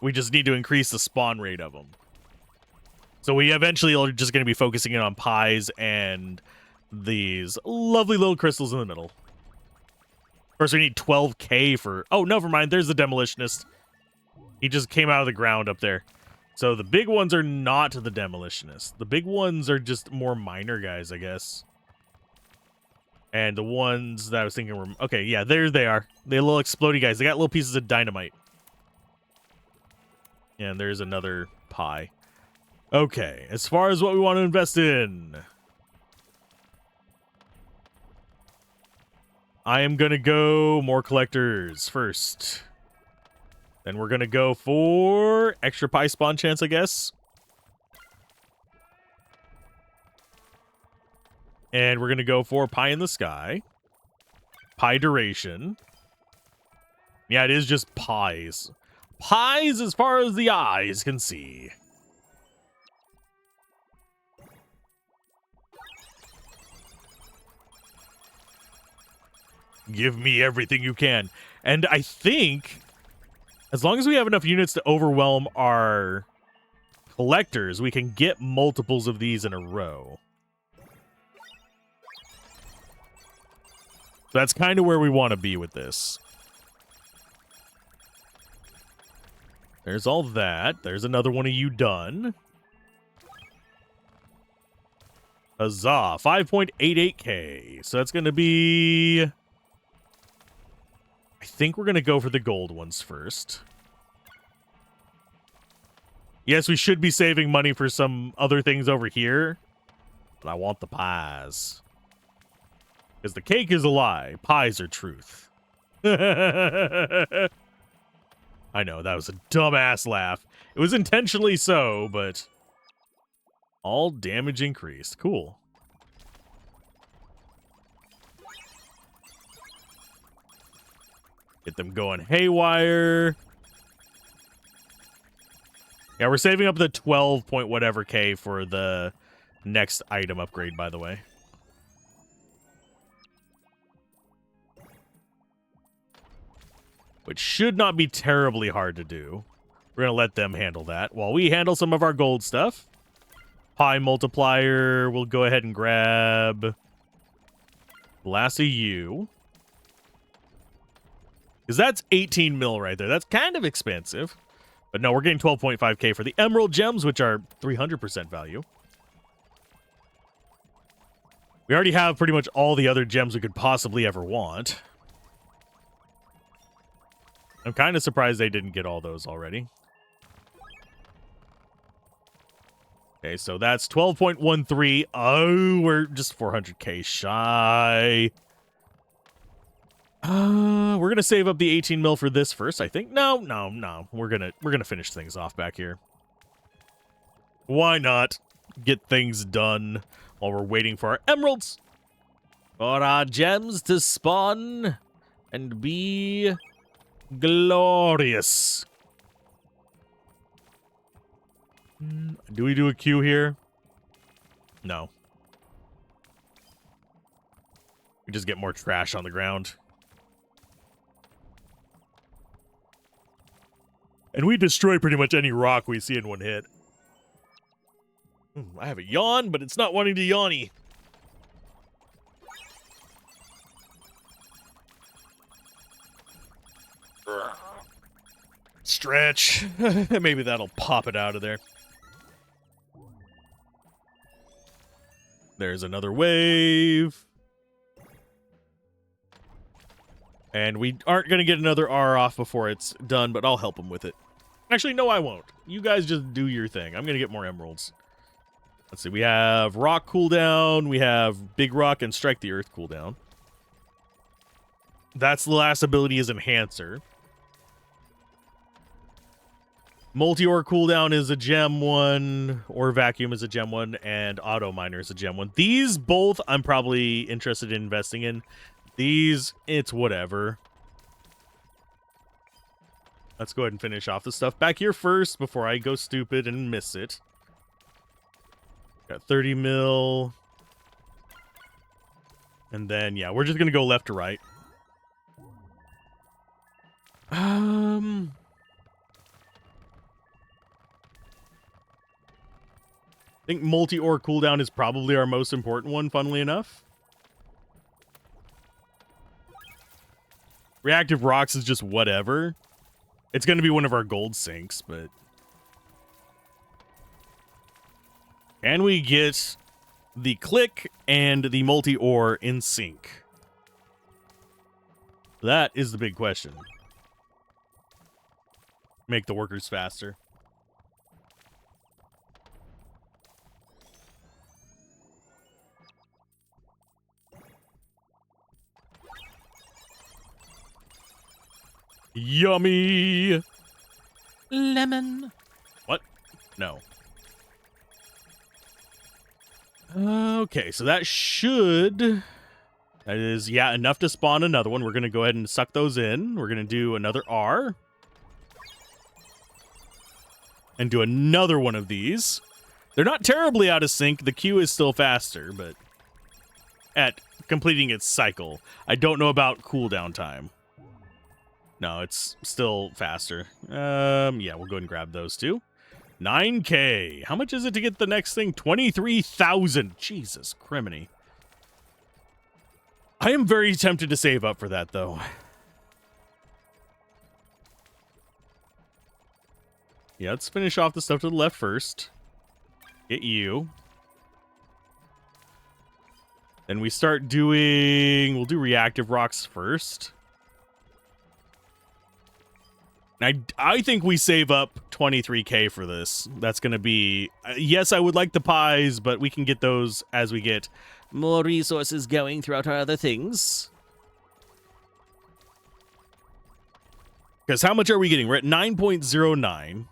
We just need to increase the spawn rate of them. So we eventually are just going to be focusing in on pies and these lovely little crystals in the middle. First, we need 12k for... Oh, never mind. There's the demolitionist. He just came out of the ground up there. So the big ones are not the demolitionist. The big ones are just more minor guys, I guess. And the ones that I was thinking were... Okay, yeah, there they are. They're little explodey guys. They got little pieces of dynamite. And there's another pie. Okay, as far as what we want to invest in, I am going to go more collectors first. Then we're going to go for extra pie spawn chance, I guess. And we're going to go for pie in the sky. Pie duration. Yeah, it is just pies. Pies as far as the eyes can see. Give me everything you can. And I think, as long as we have enough units to overwhelm our collectors, we can get multiples of these in a row. So that's kind of where we want to be with this. There's all that. There's another one of you done. Huzzah. 5.88k. So that's going to be... I think we're going to go for the gold ones first. Yes, we should be saving money for some other things over here. But I want the pies. Because the cake is a lie. Pies are truth. I know, that was a dumbass laugh. It was intentionally so, but... all damage increased. Cool. Get them going haywire. Yeah, we're saving up the 12 point whatever K for the next item upgrade, by the way. Which should not be terribly hard to do. We're going to let them handle that while we handle some of our gold stuff. Pie multiplier, we'll go ahead and grab Blasty U. Because that's 18 mil right there. That's kind of expensive. But no, we're getting 12.5k for the emerald gems, which are 300% value. We already have pretty much all the other gems we could possibly ever want. I'm kind of surprised they didn't get all those already. Okay, so that's 12.13. Oh, we're just 400k shy. We're gonna save up the 18 mil for this first, I think. No. We're gonna finish things off back here. Why not get things done while we're waiting for our emeralds, for our gems to spawn and be glorious. Do we do a queue here? No. We just get more trash on the ground. And we destroy pretty much any rock we see in one hit. I have a yawn, but it's not wanting to yawny. Stretch. Maybe that'll pop it out of there. There's another wave. And we aren't going to get another R off before it's done, but I'll help him with it. Actually, no, I won't. You guys just do your thing. I'm going to get more emeralds. Let's see. We have rock cooldown. We have big rock and strike the earth cooldown. That's the last ability is enhancer. Multi-ore cooldown is a gem one, or vacuum is a gem one, and auto miner is a gem one. These both I'm probably interested in investing in. These, it's whatever. Let's go ahead and finish off the stuff back here first before I go stupid and miss it. Got 30 mil. And then, yeah, we're just going to go left to right. I think multi-ore cooldown is probably our most important one, funnily enough. Reactive rocks is just whatever. It's going to be one of our gold sinks, but... can we get the click and the multi-ore in sync? That is the big question. Make the workers faster. Yummy. Lemon. What? No. Okay, so that should... That is, yeah, enough to spawn another one. We're going to go ahead and suck those in. We're going to do another R. And do another one of these. They're not terribly out of sync. The Q is still faster, but at completing its cycle. I don't know about cooldown time. No, it's still faster. Yeah, we'll go ahead and grab those two. 9K. How much is it to get the next thing? 23,000. Jesus criminy. I am very tempted to save up for that, though. Yeah, let's finish off the stuff to the left first. Get you. Then we start doing... We'll do reactive rocks first. I think we save up 23K for this. That's going to be... yes, I would like the pies, but we can get those as we get more resources going throughout our other things. Because how much are we getting? We're at 9.09.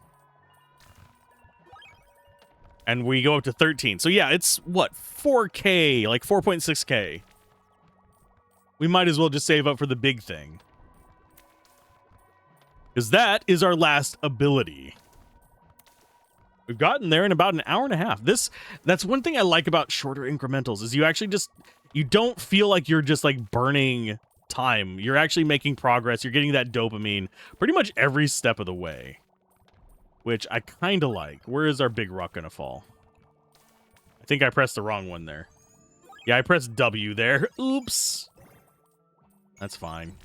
And we go up to 13. So yeah, it's, what, 4K, like 4.6K. We might as well just save up for the big thing. Because that is our last ability. We've gotten there in about an hour and a half. That's one thing I like about shorter incrementals, is you actually just, you don't feel like you're just like burning time. You're actually making progress. You're getting that dopamine pretty much every step of the way. Which I kind of like. Where is our big rock going to fall? I think I pressed the wrong one there. Yeah, I pressed W there. Oops. That's fine.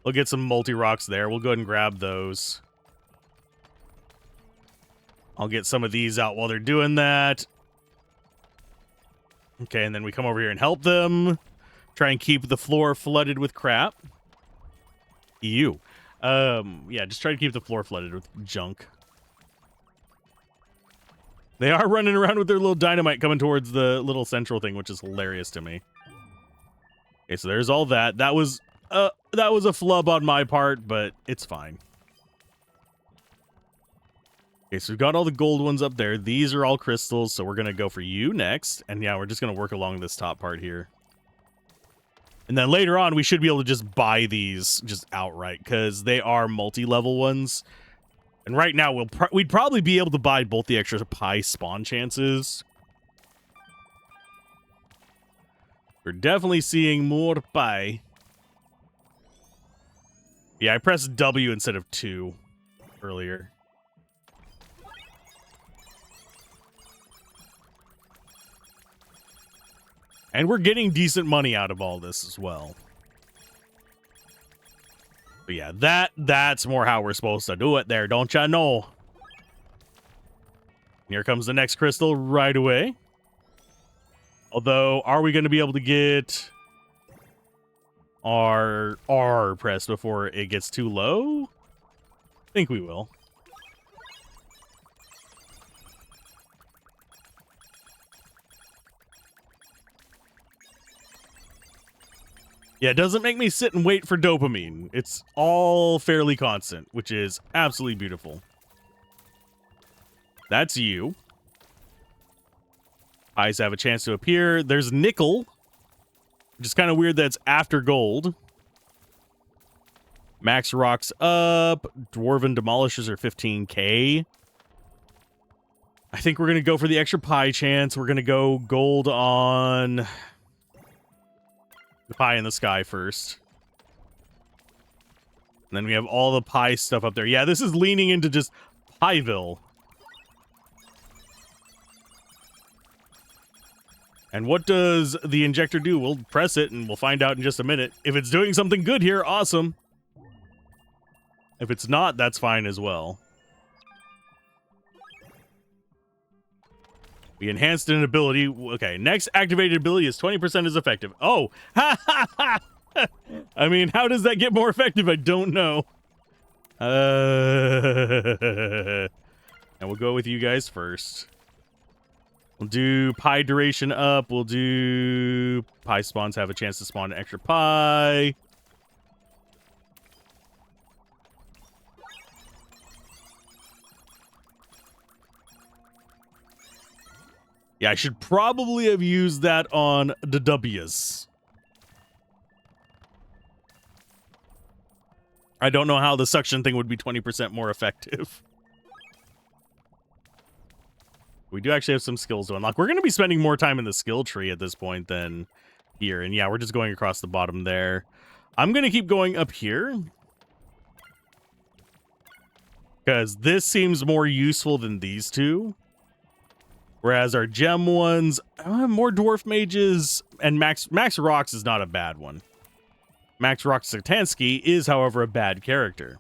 We'll get some multi-rocks there. We'll go ahead and grab those. I'll get some of these out while they're doing that. Okay, and then we come over here and help them. Try and keep the floor flooded with crap. Ew. Yeah, just try to keep the floor flooded with junk. They are running around with their little dynamite coming towards the little central thing, which is hilarious to me. Okay, so there's all that. That was a flub on my part, but it's fine. Okay, so we've got all the gold ones up there. These are all crystals, so we're going to go for you next. And yeah, we're just going to work along this top part here. And then later on, we should be able to just buy these just outright, because they are multi-level ones. And right now, we'd probably be able to buy both the extra pie spawn chances. We're definitely seeing more pie. Yeah, I pressed W instead of 2 earlier. And we're getting decent money out of all this as well. But yeah, that's more how we're supposed to do it there, don't ya know? Here comes the next crystal right away. Although, are we going to be able to get our R pressed before it gets too low? I think we will. Yeah, it doesn't make me sit and wait for dopamine. It's all fairly constant, which is absolutely beautiful. That's you. Eyes have a chance to appear. There's nickel, which is kind of weird that's after gold. Max rocks up. Dwarven demolishers are 15K. I think we're going to go for the extra pie chance. We're going to go gold on the pie in the sky first. And then we have all the pie stuff up there. Yeah, this is leaning into just Pieville. And what does the injector do? We'll press it and we'll find out in just a minute. If it's doing something good here, awesome. If it's not, that's fine as well. We enhanced an ability. Okay, next activated ability is 20% as effective. Oh, ha ha ha! I mean, how does that get more effective? I don't know. And we'll go with you guys first. We'll do pie duration up. We'll do pie spawns have a chance to spawn an extra pie. Yeah, I should probably have used that on the W's. I don't know how the suction thing would be 20% more effective. We do actually have some skills to unlock. We're going to be spending more time in the skill tree at this point than here. And yeah, we're just going across the bottom there. I'm going to keep going up here, because this seems more useful than these two. Whereas our gem ones, more dwarf mages, and Max Rox is not a bad one. Max Rox Satansky is, however, a bad character.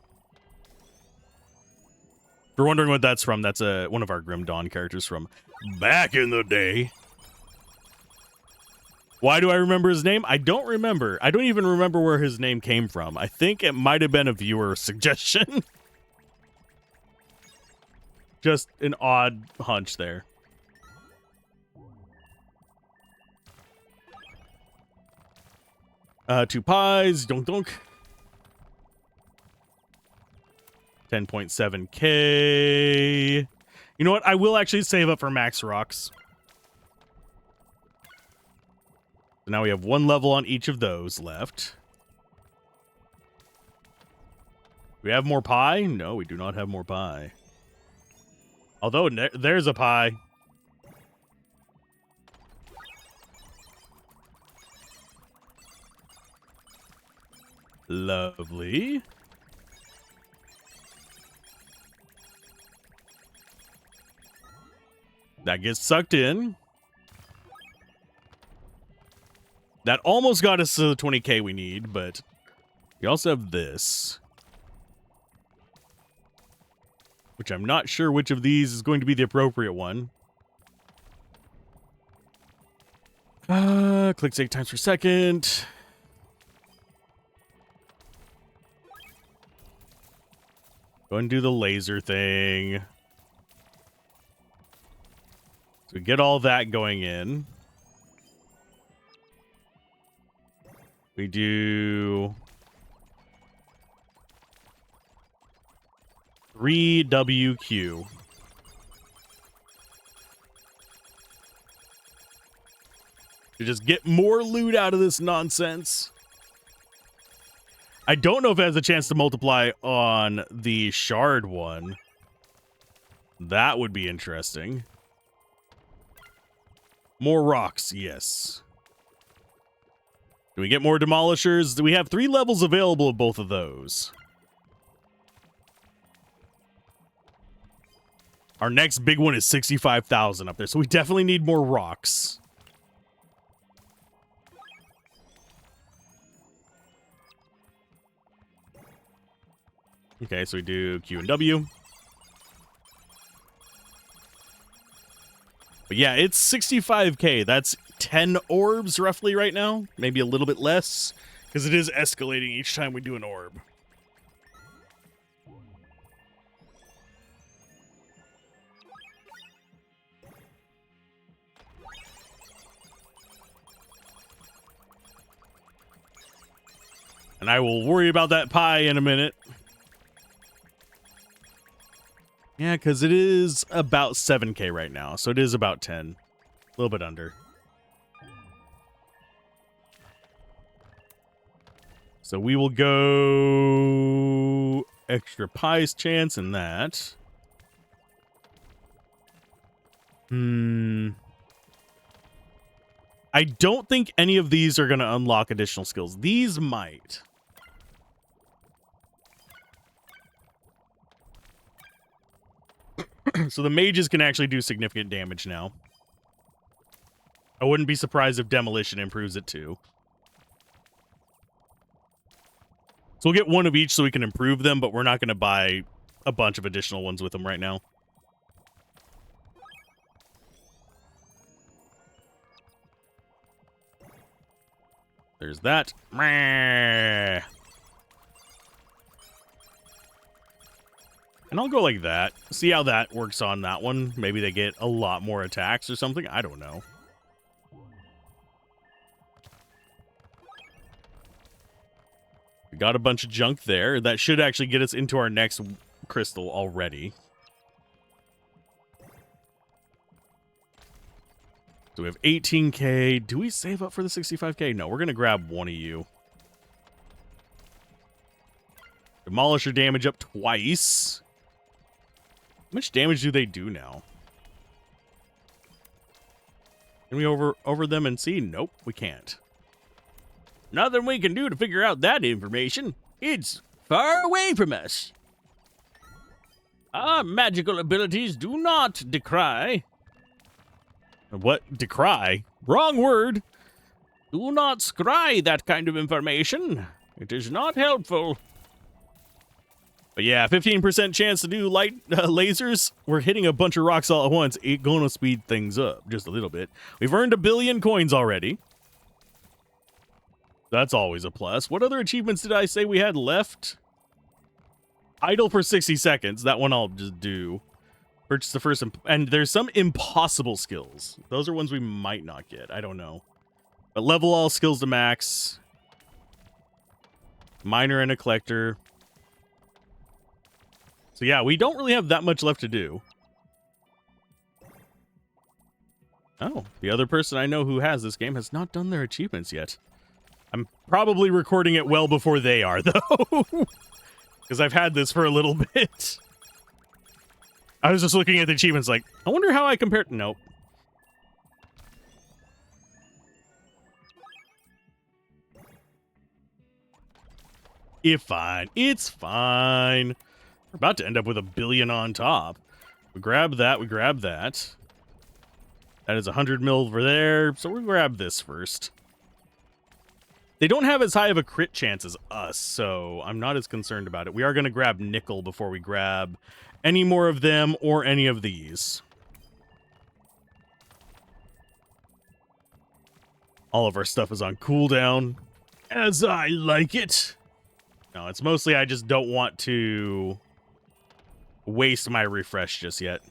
If you're wondering what that's from, that's one of our Grim Dawn characters from back in the day. Why do I remember his name? I don't remember. I don't even remember where his name came from. I think it might have been a viewer suggestion. Just an odd hunch there. Two pies, donk donk. 10.7k. You know what? I will actually save up for Max Rox. So now we have one level on each of those left. Do we have more pie? No, we do not have more pie. Although there's a pie. Lovely. That gets sucked in. That almost got us to the 20k we need, but we also have this, which I'm not sure which of these is going to be the appropriate one. Clicks 8 times per second. Go and do the laser thing. So we get all that going in. We do 3 WQ. To just get more loot out of this nonsense. I don't know if it has a chance to multiply on the shard one. That would be interesting. More rocks, yes. Do we get more demolishers? We have 3 levels available of both of those. Our next big one is 65,000 up there, so we definitely need more rocks. Okay, so we do Q and W. But yeah, it's 65k. That's 10 orbs roughly right now. Maybe a little bit less, because it is escalating each time we do an orb. And I will worry about that pie in a minute. Yeah, because it is about 7k right now, so it is about 10. A little bit under. So we will go extra pies chance in that. I don't think any of these are going to unlock additional skills. These might. So the mages can actually do significant damage now. I wouldn't be surprised if demolition improves it too. So we'll get one of each so we can improve them, but we're not going to buy a bunch of additional ones with them right now. There's that. And I'll go like that. See how that works on that one. Maybe they get a lot more attacks or something. I don't know. We got a bunch of junk there. That should actually get us into our next crystal already. So we have 18K. Do we save up for the 65K? No, we're going to grab one of you. Demolisher damage up twice. How much damage do they do now? Can we over them and see? Nope, we can't. Nothing we can do to figure out that information. It's far away from us. Our magical abilities do not decry. What? Decry? Wrong word. Do not scry that kind of information. It is not helpful. But yeah, 15% chance to do light lasers. We're hitting a bunch of rocks all at once. It's going to speed things up just a little bit. We've earned 1 billion coins already. That's always a plus. What other achievements did I say we had left? Idle for 60 seconds. That one I'll just do. Purchase the first... And there's some impossible skills. Those are ones we might not get. I don't know. But level all skills to max. Miner and a collector. So yeah, we don't really have that much left to do. Oh, the other person I know who has this game has not done their achievements yet. I'm probably recording it well before they are, though. Because I've had this for a little bit. I was just looking at the achievements like, I wonder how I compare... Nope. It's fine. It's fine. We're about to end up with 1 billion on top. We grab that. We grab that. That is 100 mil over there. So we'll grab this first. They don't have as high of a crit chance as us, so I'm not as concerned about it. We are going to grab nickel before we grab any more of them or any of these. All of our stuff is on cooldown, as I like it. No, it's mostly I just don't want to waste my refresh just yet.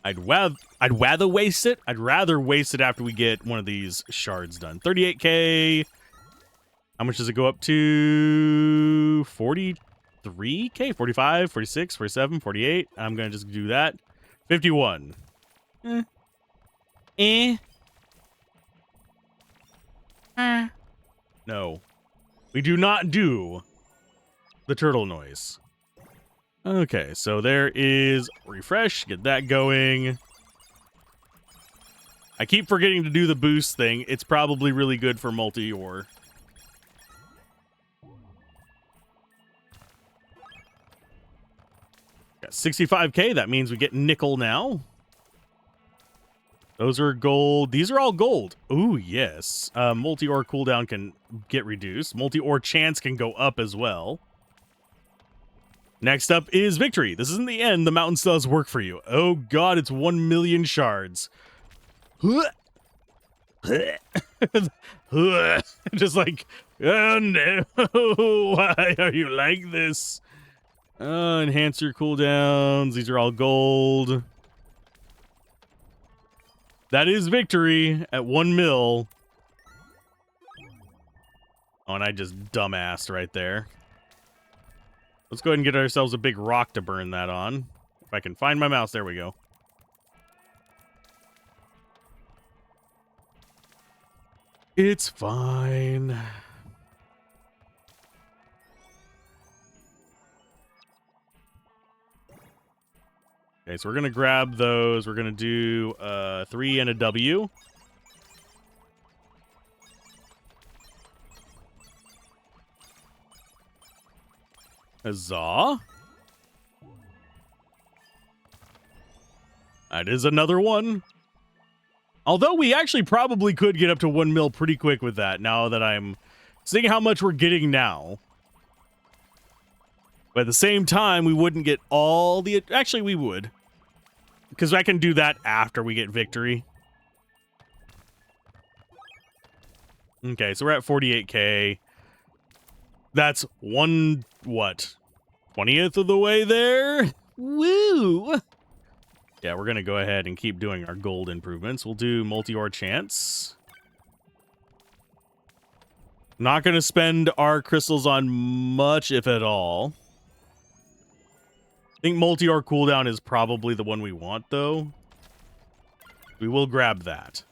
I'd rather waste it. I'd rather waste it after we get one of these shards done. 38K. How much does it go up to? 43K? 45, 46, 47, 48. I'm going to just do that. 51. No. We do not do the turtle noise. Okay, so there is refresh. Get that going. I keep forgetting to do the boost thing. It's probably really good for multi-ore. Got 65K. That means we get nickel now. Those are gold. These are all gold. Ooh, yes. Multi-ore cooldown can get reduced. Multi-ore chance can go up as well. Next up is victory. This isn't the end. The mountain still has work for you. Oh god, it's 1 million shards. Just like, oh no, why are you like this? Enhance your cooldowns. These are all gold. That is victory at 1 mil. Oh, and I just dumbassed right there. Let's go ahead and get ourselves a big rock to burn that on. If I can find my mouse, there we go. It's fine. Okay, so we're going to grab those. We're going to do 3 and a W. Huzzah. That is another one. Although we actually probably could get up to 1 mil pretty quick with that, now that I'm seeing how much we're getting now. But at the same time, we wouldn't get all the... Actually, we would. Because I can do that after we get victory. Okay, so we're at 48K. That's one, what, 20th of the way there? Woo! Yeah, we're going to go ahead and keep doing our gold improvements. We'll do multi-ore chance. Not going to spend our crystals on much, if at all. I think multi-ore cooldown is probably the one we want, though. We will grab that.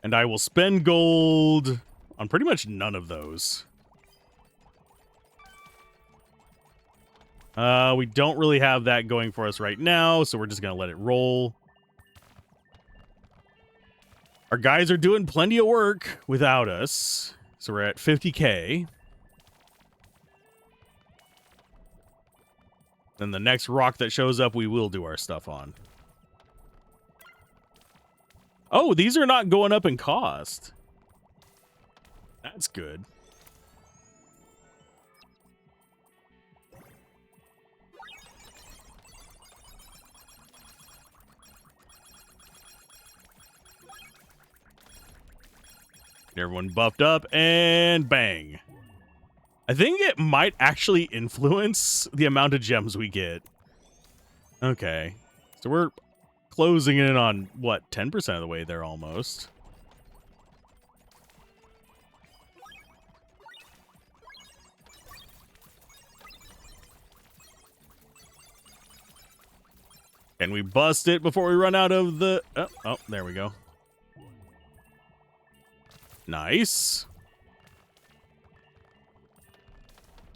And I will spend gold on pretty much none of those. We don't really have that going for us right now, so we're just going to let it roll. Our guys are doing plenty of work without us. So we're at 50k. Then the next rock that shows up, we will do our stuff on. Oh, these are not going up in cost. That's good. Get everyone buffed up, and bang. I think it might actually influence the amount of gems we get. Okay. So we're closing in on, what, 10% of the way there almost. Can we bust it before we run out of the... Oh, there we go. Nice.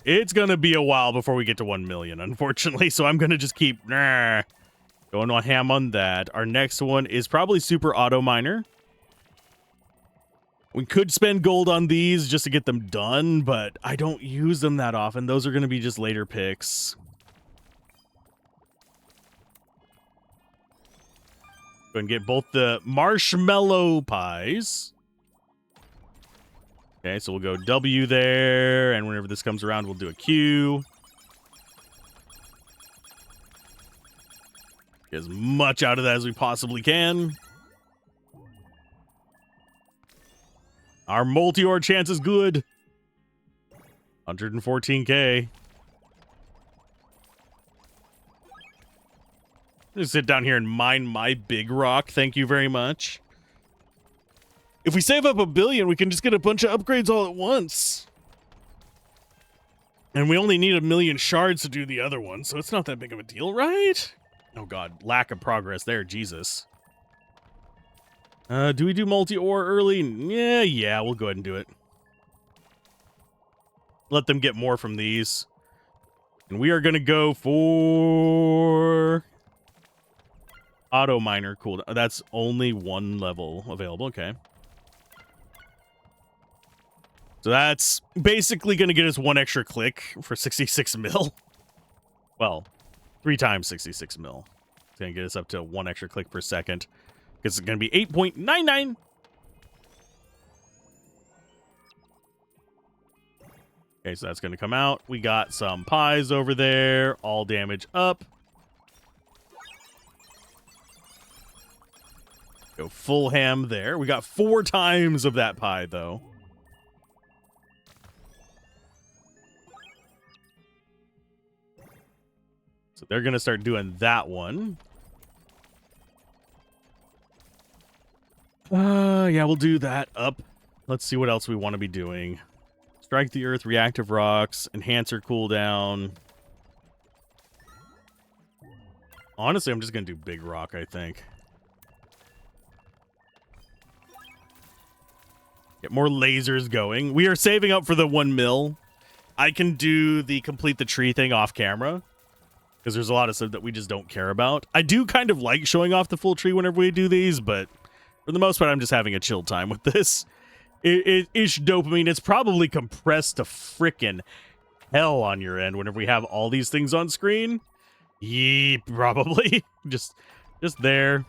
It's going to be a while before we get to 1 million, unfortunately, so I'm going to just keep going on ham on that. Our next one is probably Super Auto Miner. We could spend gold on these just to get them done, but I don't use them that often. Those are going to be just later picks. Go and get both the marshmallow pies. Okay, so we'll go W there, and whenever this comes around, we'll do a Q. Get as much out of that as we possibly can. Our multi-ore chance is good. 114k. Just sit down here and mine my big rock. Thank you very much. If we save up 1 billion, we can just get a bunch of upgrades all at once. And we only need 1 million shards to do the other one, so it's not that big of a deal, right? Oh god, lack of progress there, Jesus. Do we do multi-ore early? Yeah, we'll go ahead and do it. Let them get more from these. And we are going to go for... Auto Miner cooldown. That's only 1 level available, okay. So that's basically going to get us 1 extra click for 66 mil. Well, 3 times 66 mil. It's going to get us up to 1 extra click per second. Because it's going to be 8.99. Okay, so that's going to come out. We got some pies over there. All damage up. Go full ham there. We got 4 times of that pie, though. So they're going to start doing that one. Yeah, we'll do that up. Let's see what else we want to be doing. Strike the earth, reactive rocks, enhancer cooldown. Honestly, I'm just going to do big rock, I think. Get more lasers going. We are saving up for the 1 mil. I can do the complete the tree thing off camera. Because there's a lot of stuff that we just don't care about. I do kind of like showing off the full tree whenever we do these, but for the most part, I'm just having a chill time with this. Ish dopamine. It's probably compressed to frickin' hell on your end whenever we have all these things on screen. Yeah, probably. just there.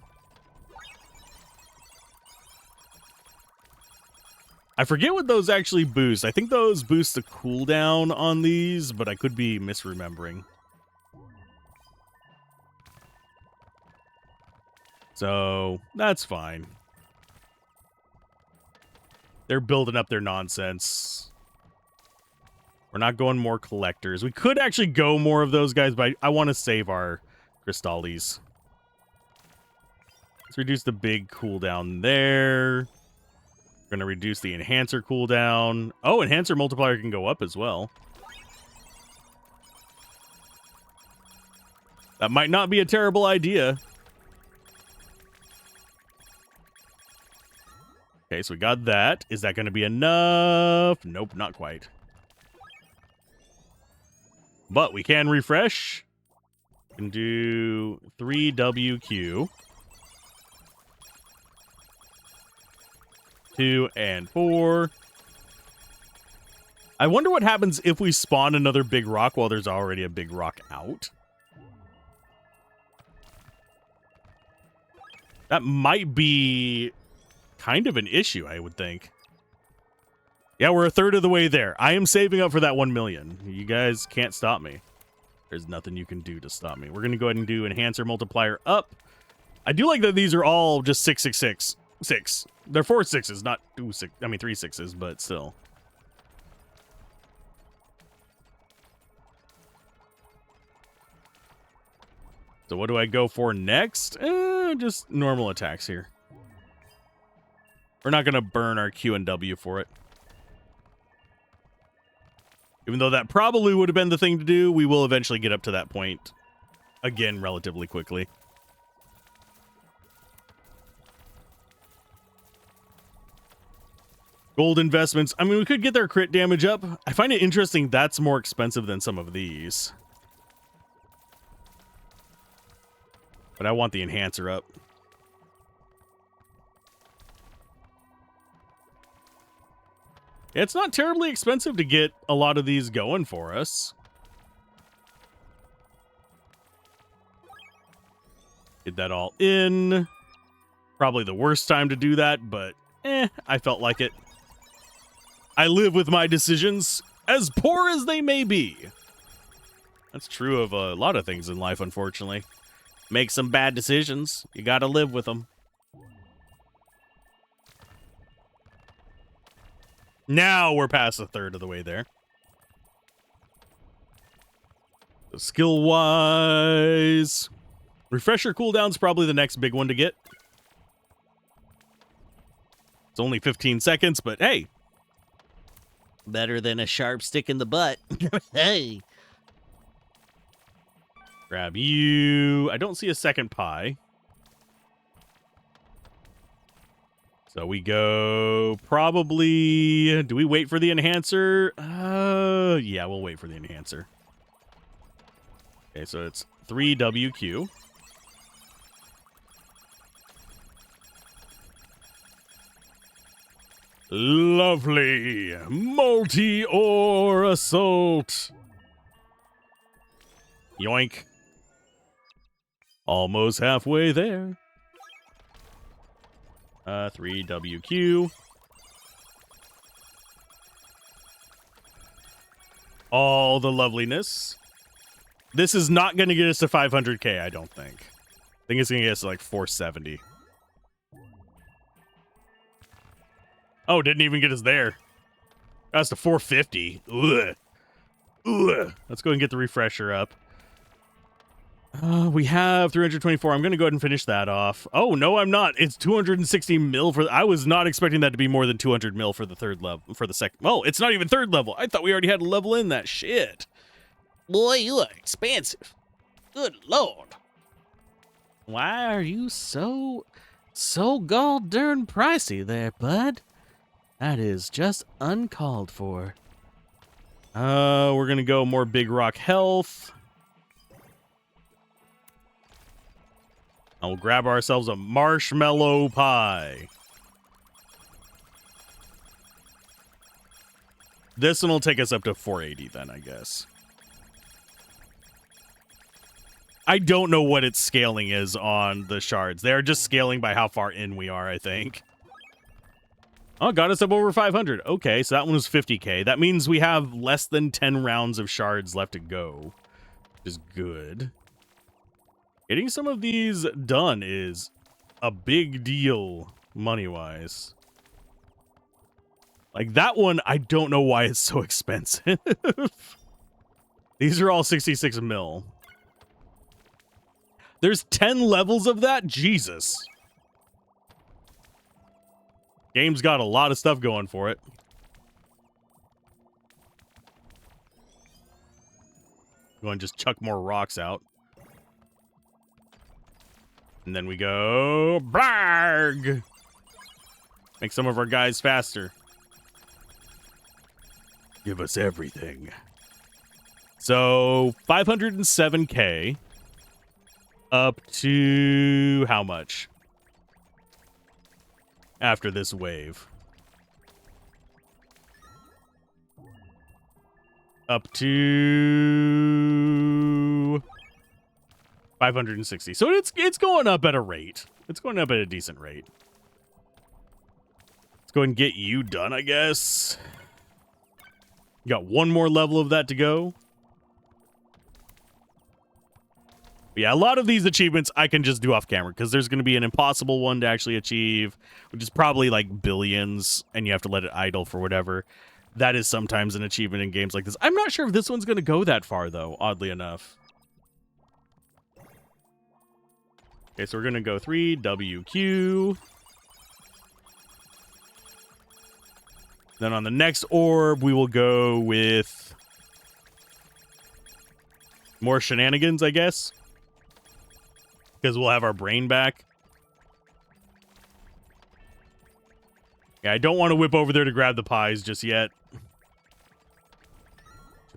I forget what those actually boost. I think those boost the cooldown on these, but I could be misremembering. So, that's fine. They're building up their nonsense. We're not going more collectors. We could actually go more of those guys, but I want to save our Crystallis. Let's reduce the big cooldown there. We're going to reduce the enhancer cooldown. Oh, enhancer multiplier can go up as well. That might not be a terrible idea. Okay, so we got that. Is that going to be enough? Nope, not quite. But we can refresh. We can do 3WQ. 2 and 4. I wonder what happens if we spawn another big rock while there's already a big rock out. That might be kind of an issue, I would think. Yeah, we're a third of the way there. I am saving up for that 1 million. You guys can't stop me. There's nothing you can do to stop me. We're going to go ahead and do enhancer multiplier up. I do like that these are all just 666. 6. They're 4 6s, not 2 6. I mean 3 6s, but still. So what do I go for next? Just normal attacks here. We're not going to burn our Q and W for it. Even though that probably would have been the thing to do, we will eventually get up to that point again relatively quickly. Gold investments. I mean, we could get their crit damage up. I find it interesting that's more expensive than some of these. But I want the enhancer up. It's not terribly expensive to get a lot of these going for us. Get that all in. Probably the worst time to do that, but I felt like it. I live with my decisions, as poor as they may be. That's true of a lot of things in life, unfortunately. Make some bad decisions. You gotta live with them. Now we're past a third of the way there. So skill-wise, refresher cooldown's probably the next big one to get. It's only 15 seconds, but hey. Better than a sharp stick in the butt. Hey. Grab you. I don't see a second pie. So we go probably... Do we wait for the enhancer? Yeah, we'll wait for the enhancer. Okay, so it's 3WQ. Lovely. Multi-ore assault. Yoink. Almost halfway there. 3WQ. All the loveliness. This is not going to get us to 500k, I don't think. I think it's going to get us to like 470. Oh, didn't even get us there. Got us to 450. Ugh. Ugh. Let's go and get the refresher up. We have 324. I'm going to go ahead and finish that off. Oh, no, I'm not. It's 260 mil for... I was not expecting that to be more than 200 mil for the third level. For the second... Oh, it's not even third level. I thought we already had a level in that shit. Boy, you are expansive. Good lord. Why are you so god darn pricey there, bud? That is just uncalled for. We're going to go more big rock health. And we'll grab ourselves a marshmallow pie. This one will take us up to 480 then, I guess. I don't know what its scaling is on the shards. They're just scaling by how far in we are, I think. Oh, got us up over 500. Okay, so that one was 50k. That means we have less than 10 rounds of shards left to go, which is good. Getting some of these done is a big deal money-wise. Like, that one, I don't know why it's so expensive. These are all 66 mil. There's 10 levels of that? Jesus. Game's got a lot of stuff going for it. Go and just chuck more rocks out. And then we go... Blarg! Make some of our guys faster. Give us everything. So, 507k. Up to... how much? After this wave. Up to 560. So it's going up at a rate. It's going up at a decent rate. Let's go ahead and get you done, I guess. You got one more level of that to go. But yeah, a lot of these achievements I can just do off camera because there's going to be an impossible one to actually achieve, which is probably like billions, and you have to let it idle for whatever. That is sometimes an achievement in games like this. I'm not sure if this one's going to go that far, though, oddly enough. Okay, so we're going to go 3WQ. Then on the next orb, we will go with more shenanigans, I guess. Because we'll have our brain back. Yeah, I don't want to whip over there to grab the pies just yet.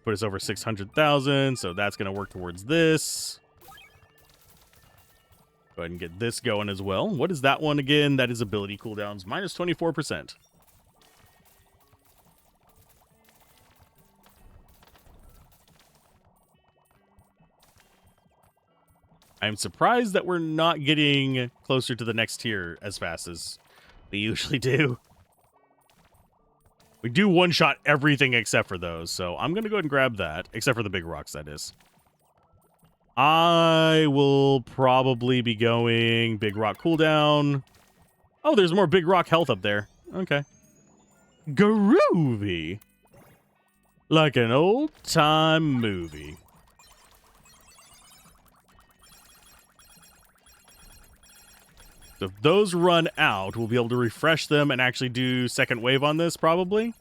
Put us over 600,000, so that's going to work towards this. Go ahead and get this going as well. What is that one again? That is ability cooldowns, minus 24%. I'm surprised that we're not getting closer to the next tier as fast as we usually do. We do one-shot everything except for those, so I'm going to go ahead and grab that, except for the big rocks, that is. I will probably be going big rock cooldown. Oh, there's more big rock health up there. Okay. Groovy. Like an old-time movie. So if those run out, we'll be able to refresh them and actually do second wave on this, probably.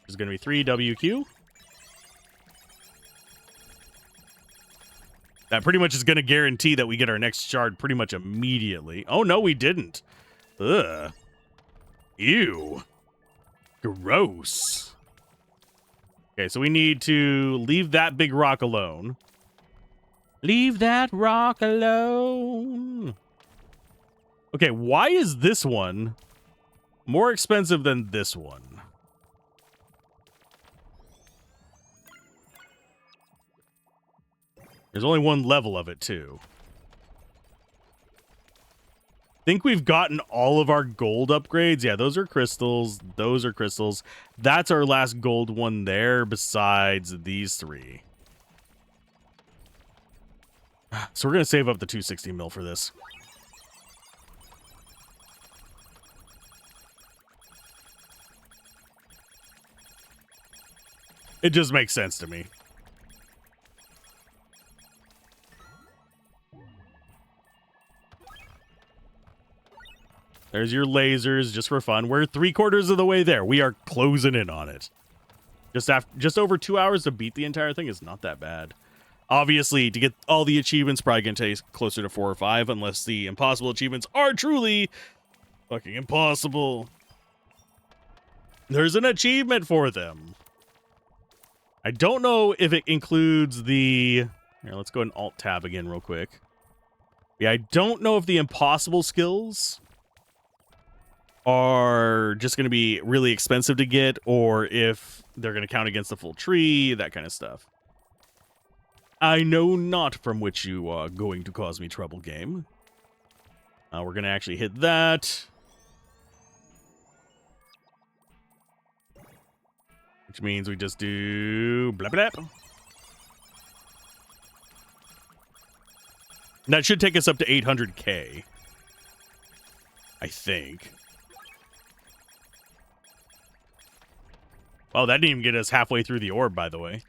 There's going to be 3WQ. That pretty much is going to guarantee that we get our next shard pretty much immediately. Oh, no, we didn't. Ugh. Ew. Gross. Okay, so we need to leave that big rock alone. Leave that rock alone. Okay, why is this one more expensive than this one? There's only one level of it, too. Think we've gotten all of our gold upgrades. Yeah, those are crystals. Those are crystals. That's our last gold one there besides these three. So we're going to save up the 260 mil for this. It just makes sense to me. There's your lasers just for fun. We're 3/4 of the way there. We are closing in on it. Just over 2 hours to beat the entire thing is not that bad. Obviously, to get all the achievements, probably going to take closer to 4 or 5, unless the impossible achievements are truly fucking impossible. There's an achievement for them. I don't know if it includes the... Here, let's go and Alt-Tab again real quick. Yeah, I don't know if the impossible skills are just going to be really expensive to get, or if they're going to count against the full tree, that kind of stuff. I know not from which you are going to cause me trouble, game. We're going to actually hit that. Which means we just do blah, blah, blah. That should take us up to 800k. I think. Oh, that didn't even get us halfway through the orb, by the way.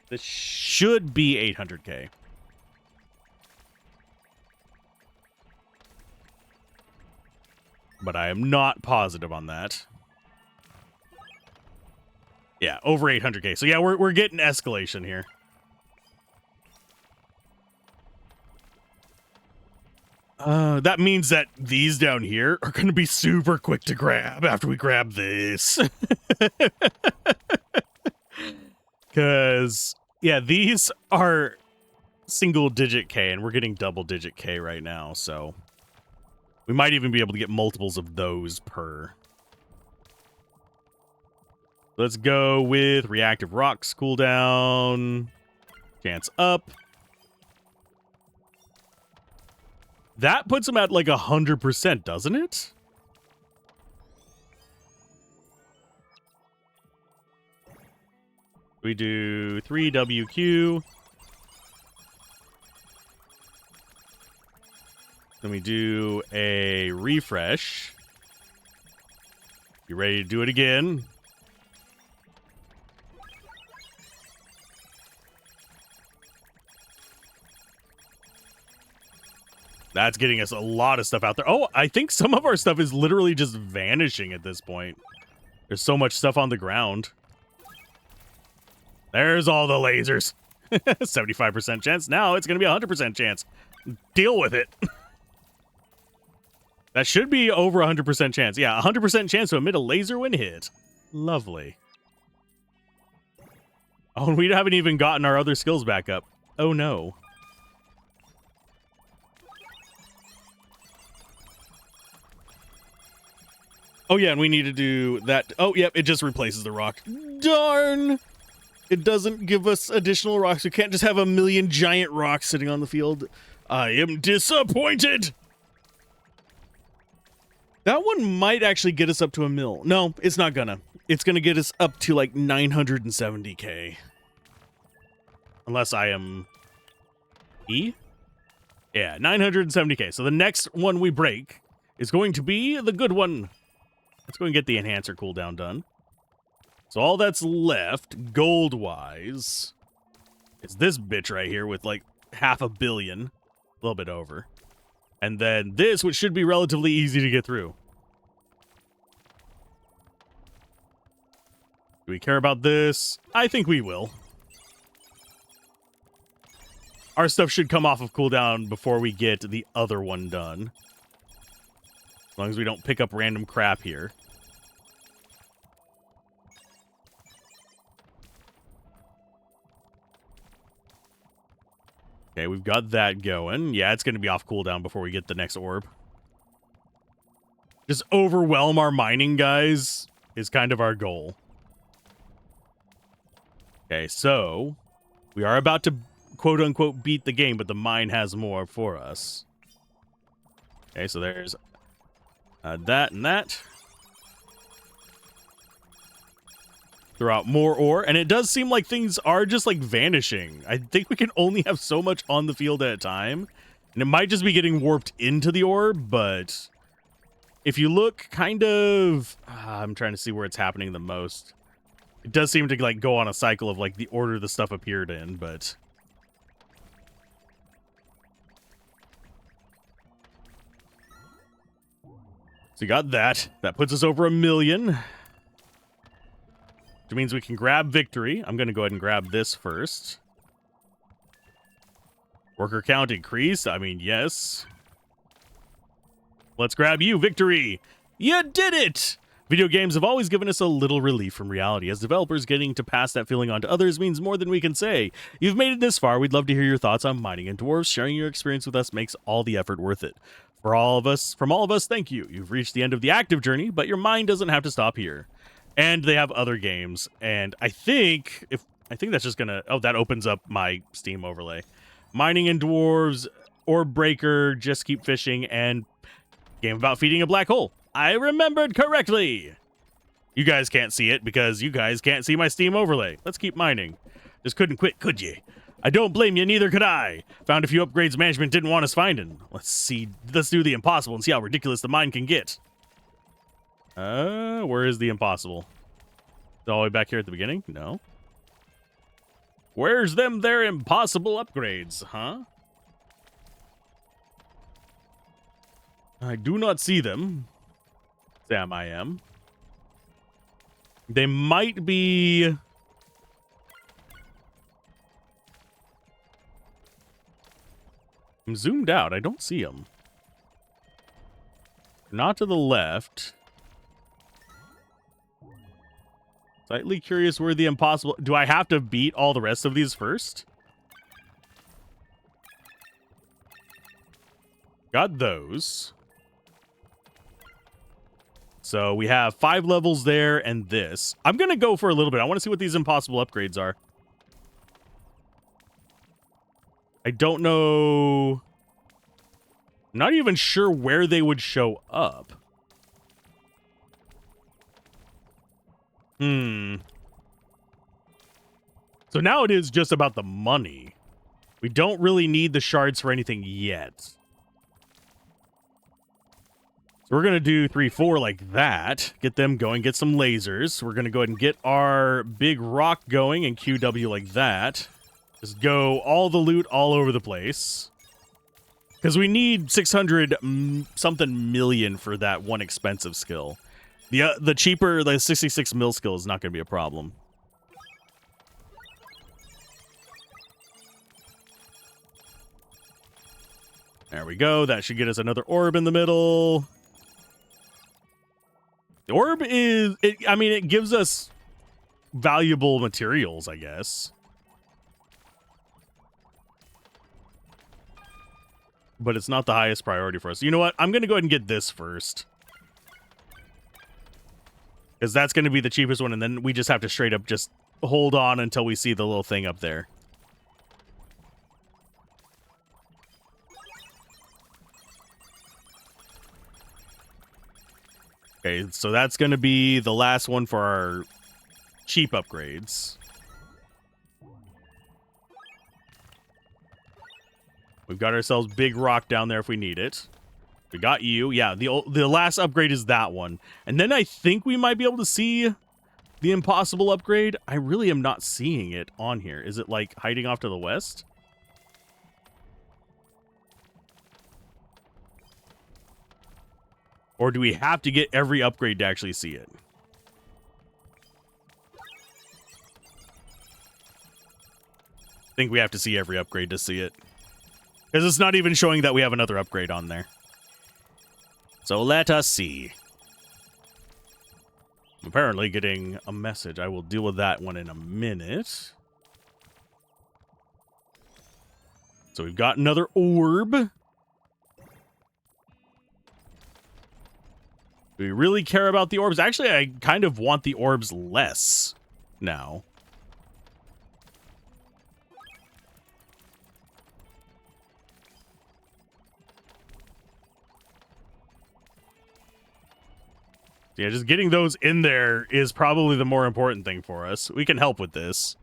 This should be 800k. but I am not positive on that. Yeah, over 800k. So yeah, we're getting escalation here. That means that these down here are going to be super quick to grab after we grab this. Because, yeah, these are single-digit K, and we're getting double-digit K right now, so we might even be able to get multiples of those per. Let's go with reactive rocks cooldown. Chance up. That puts them at like 100%, doesn't it? We do 3WQ. Then we do a refresh. You ready to do it again? That's getting us a lot of stuff out there. Oh, I think some of our stuff is literally just vanishing at this point. There's so much stuff on the ground. There's all the lasers. 75% chance. Now it's going to be a 100% chance. Deal with it. That should be over 100% chance. Yeah, 100% chance to emit a laser when hit. Lovely. Oh, and we haven't even gotten our other skills back up. Oh, no. Oh, yeah, and we need to do that. Oh, yep, it just replaces the rock. Darn! It doesn't give us additional rocks. We can't just have a million giant rocks sitting on the field. I am disappointed! That one might actually get us up to a mil. No, it's not gonna. It's gonna get us up to like 970k. Unless I am... E? Yeah, 970k. So the next one we break is going to be the good one. Let's go and get the enhancer cooldown done. So all that's left, gold-wise, is this bitch right here with like 500 million. A little bit over. And then this, which should be relatively easy to get through. Do we care about this? I think we will. Our stuff should come off of cooldown before we get the other one done. As long as we don't pick up random crap here. Okay, we've got that going. Yeah, it's going to be off cooldown before we get the next orb. Just overwhelm our mining guys is kind of our goal. Okay, so we are about to quote-unquote beat the game, but the mine has more for us. Okay, so there's that and that. Throw out more ore, and it does seem like things are just like vanishing. I think we can only have so much on the field at a time, and it might just be getting warped into the orb, but if you look kind of... I'm trying to see where it's happening the most. It does seem to like go on a cycle of like the order the stuff appeared in, but... So you got that. That puts us over 1 million. Which means we can grab victory. I'm going to go ahead and grab this first. Worker count increased. I mean, yes. Let's grab you, victory. You did it! Video games have always given us a little relief from reality. As developers, getting to pass that feeling on to others means more than we can say. You've made it this far. We'd love to hear your thoughts on mining and dwarves. Sharing your experience with us makes all the effort worth it. From all of us, thank you. You've reached the end of the active journey, but your mind doesn't have to stop here. And they have other games, and I think that's just gonna... Oh, that opens up my Steam overlay. Mining and Dwarves, Orb Breaker, Just Keep Fishing, and game about feeding a black hole. I remembered correctly! You guys can't see it because you guys can't see my Steam overlay. Let's keep mining. Just couldn't quit, could ye? I don't blame you, neither could I. Found a few upgrades management didn't want us finding. Let's do the impossible and see how ridiculous the mine can get. Where is the impossible? All the way back here at the beginning? No. Where's them there impossible upgrades, huh? I do not see them. Sam, I am. They might be... I'm zoomed out. I don't see them. Not to the left. Slightly curious where the impossible... Do I have to beat all the rest of these first? Got those. So we have 5 levels there and this. I'm going to go for a little bit. I want to see what these impossible upgrades are. I don't know. I'm not even sure where they would show up. So now it is just about the money. We don't really need the shards for anything yet. So we're going to do 3, 4 like that. Get them going. Get some lasers. We're going to go ahead and get our big rock going and QW like that. Just go all the loot all over the place. Because we need 600 something million for that one expensive skill. The cheaper, the 66 mil skill is not going to be a problem. There we go. That should get us another orb in the middle. The orb is... it gives us valuable materials, I guess. But it's not the highest priority for us. You know what? I'm going to go ahead and get this first. Because that's going to be the cheapest one, and then we just have to straight up just hold on until we see the little thing up there. Okay, so that's going to be the last one for our cheap upgrades. We've got ourselves big rock down there if we need it. We got you. Yeah, the last upgrade is that one. And then I think we might be able to see the impossible upgrade. I really am not seeing it on here. Is it like hiding off to the west? Or do we have to get every upgrade to actually see it? I think we have to see every upgrade to see it. Because it's not even showing that we have another upgrade on there. So let us see. I'm apparently getting a message. I will deal with that one in a minute. So we've got another orb. Do we really care about the orbs? Actually, I kind of want the orbs less now. Yeah, just getting those in there is probably the more important thing for us. We can help with this.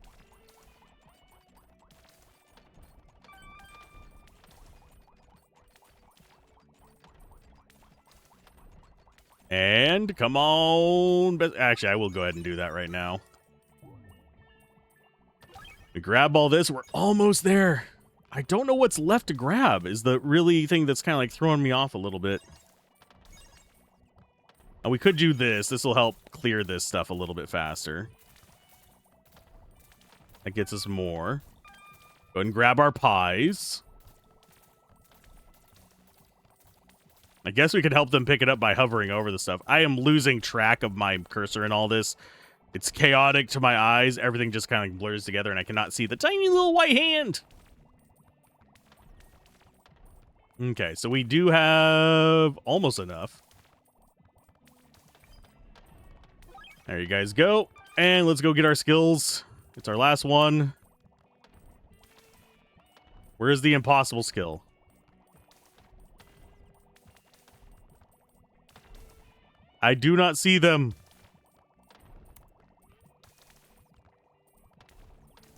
And come on. Actually, I will go ahead and do that right now. We grab all this. We're almost there. I don't know what's left to grab is the really thing that's kind of like throwing me off a little bit. And we could do this. This will help clear this stuff a little bit faster. That gets us more. Go ahead and grab our pies. I guess we could help them pick it up by hovering over the stuff. I am losing track of my cursor and all this. It's chaotic to my eyes. Everything just kind of blurs together and I cannot see the tiny little white hand. Okay, so we do have almost enough. There you guys go. And let's go get our skills. It's our last one. Where's the impossible skill? I do not see them.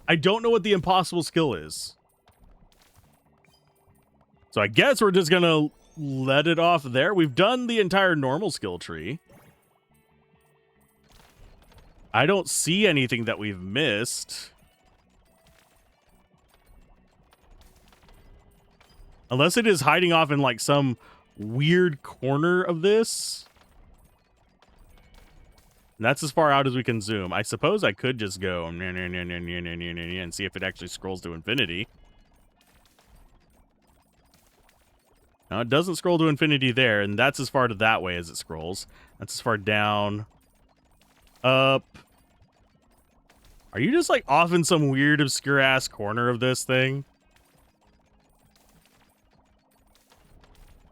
I don't know what the impossible skill is. So I guess we're just going to let it off there. We've done the entire normal skill tree. I don't see anything that we've missed. Unless it is hiding off in like some weird corner of this. And that's as far out as we can zoom. I suppose I could just go and see if it actually scrolls to infinity. No, it doesn't scroll to infinity there, and that's as far to that way as it scrolls. That's as far down, up. Are you just like off in some weird obscure ass corner of this thing?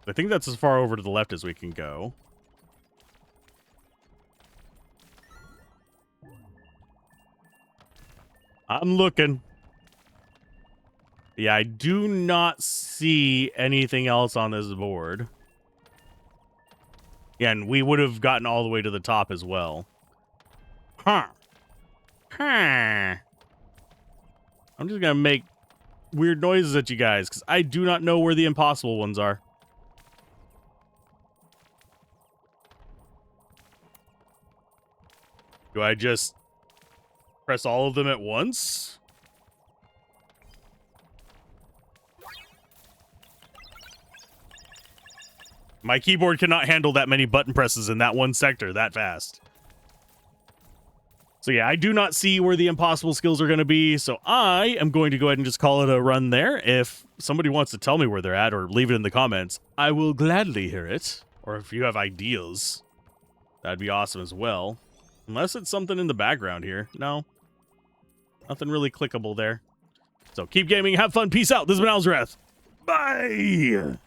I think that's as far over to the left as we can go. I'm looking. Yeah, I do not see anything else on this board. Yeah, and we would have gotten all the way to the top as well. Huh. Huh. I'm just gonna make weird noises at you guys, because I do not know where the impossible ones are. Do I just press all of them at once? My keyboard cannot handle that many button presses in that one sector that fast. So yeah, I do not see where the impossible skills are going to be, so I am going to go ahead and just call it a run there. If somebody wants to tell me where they're at or leave it in the comments, I will gladly hear it. Or if you have ideas, that'd be awesome as well. Unless it's something in the background here. No. Nothing really clickable there. So keep gaming, have fun, peace out. This has been Alzorath. Bye!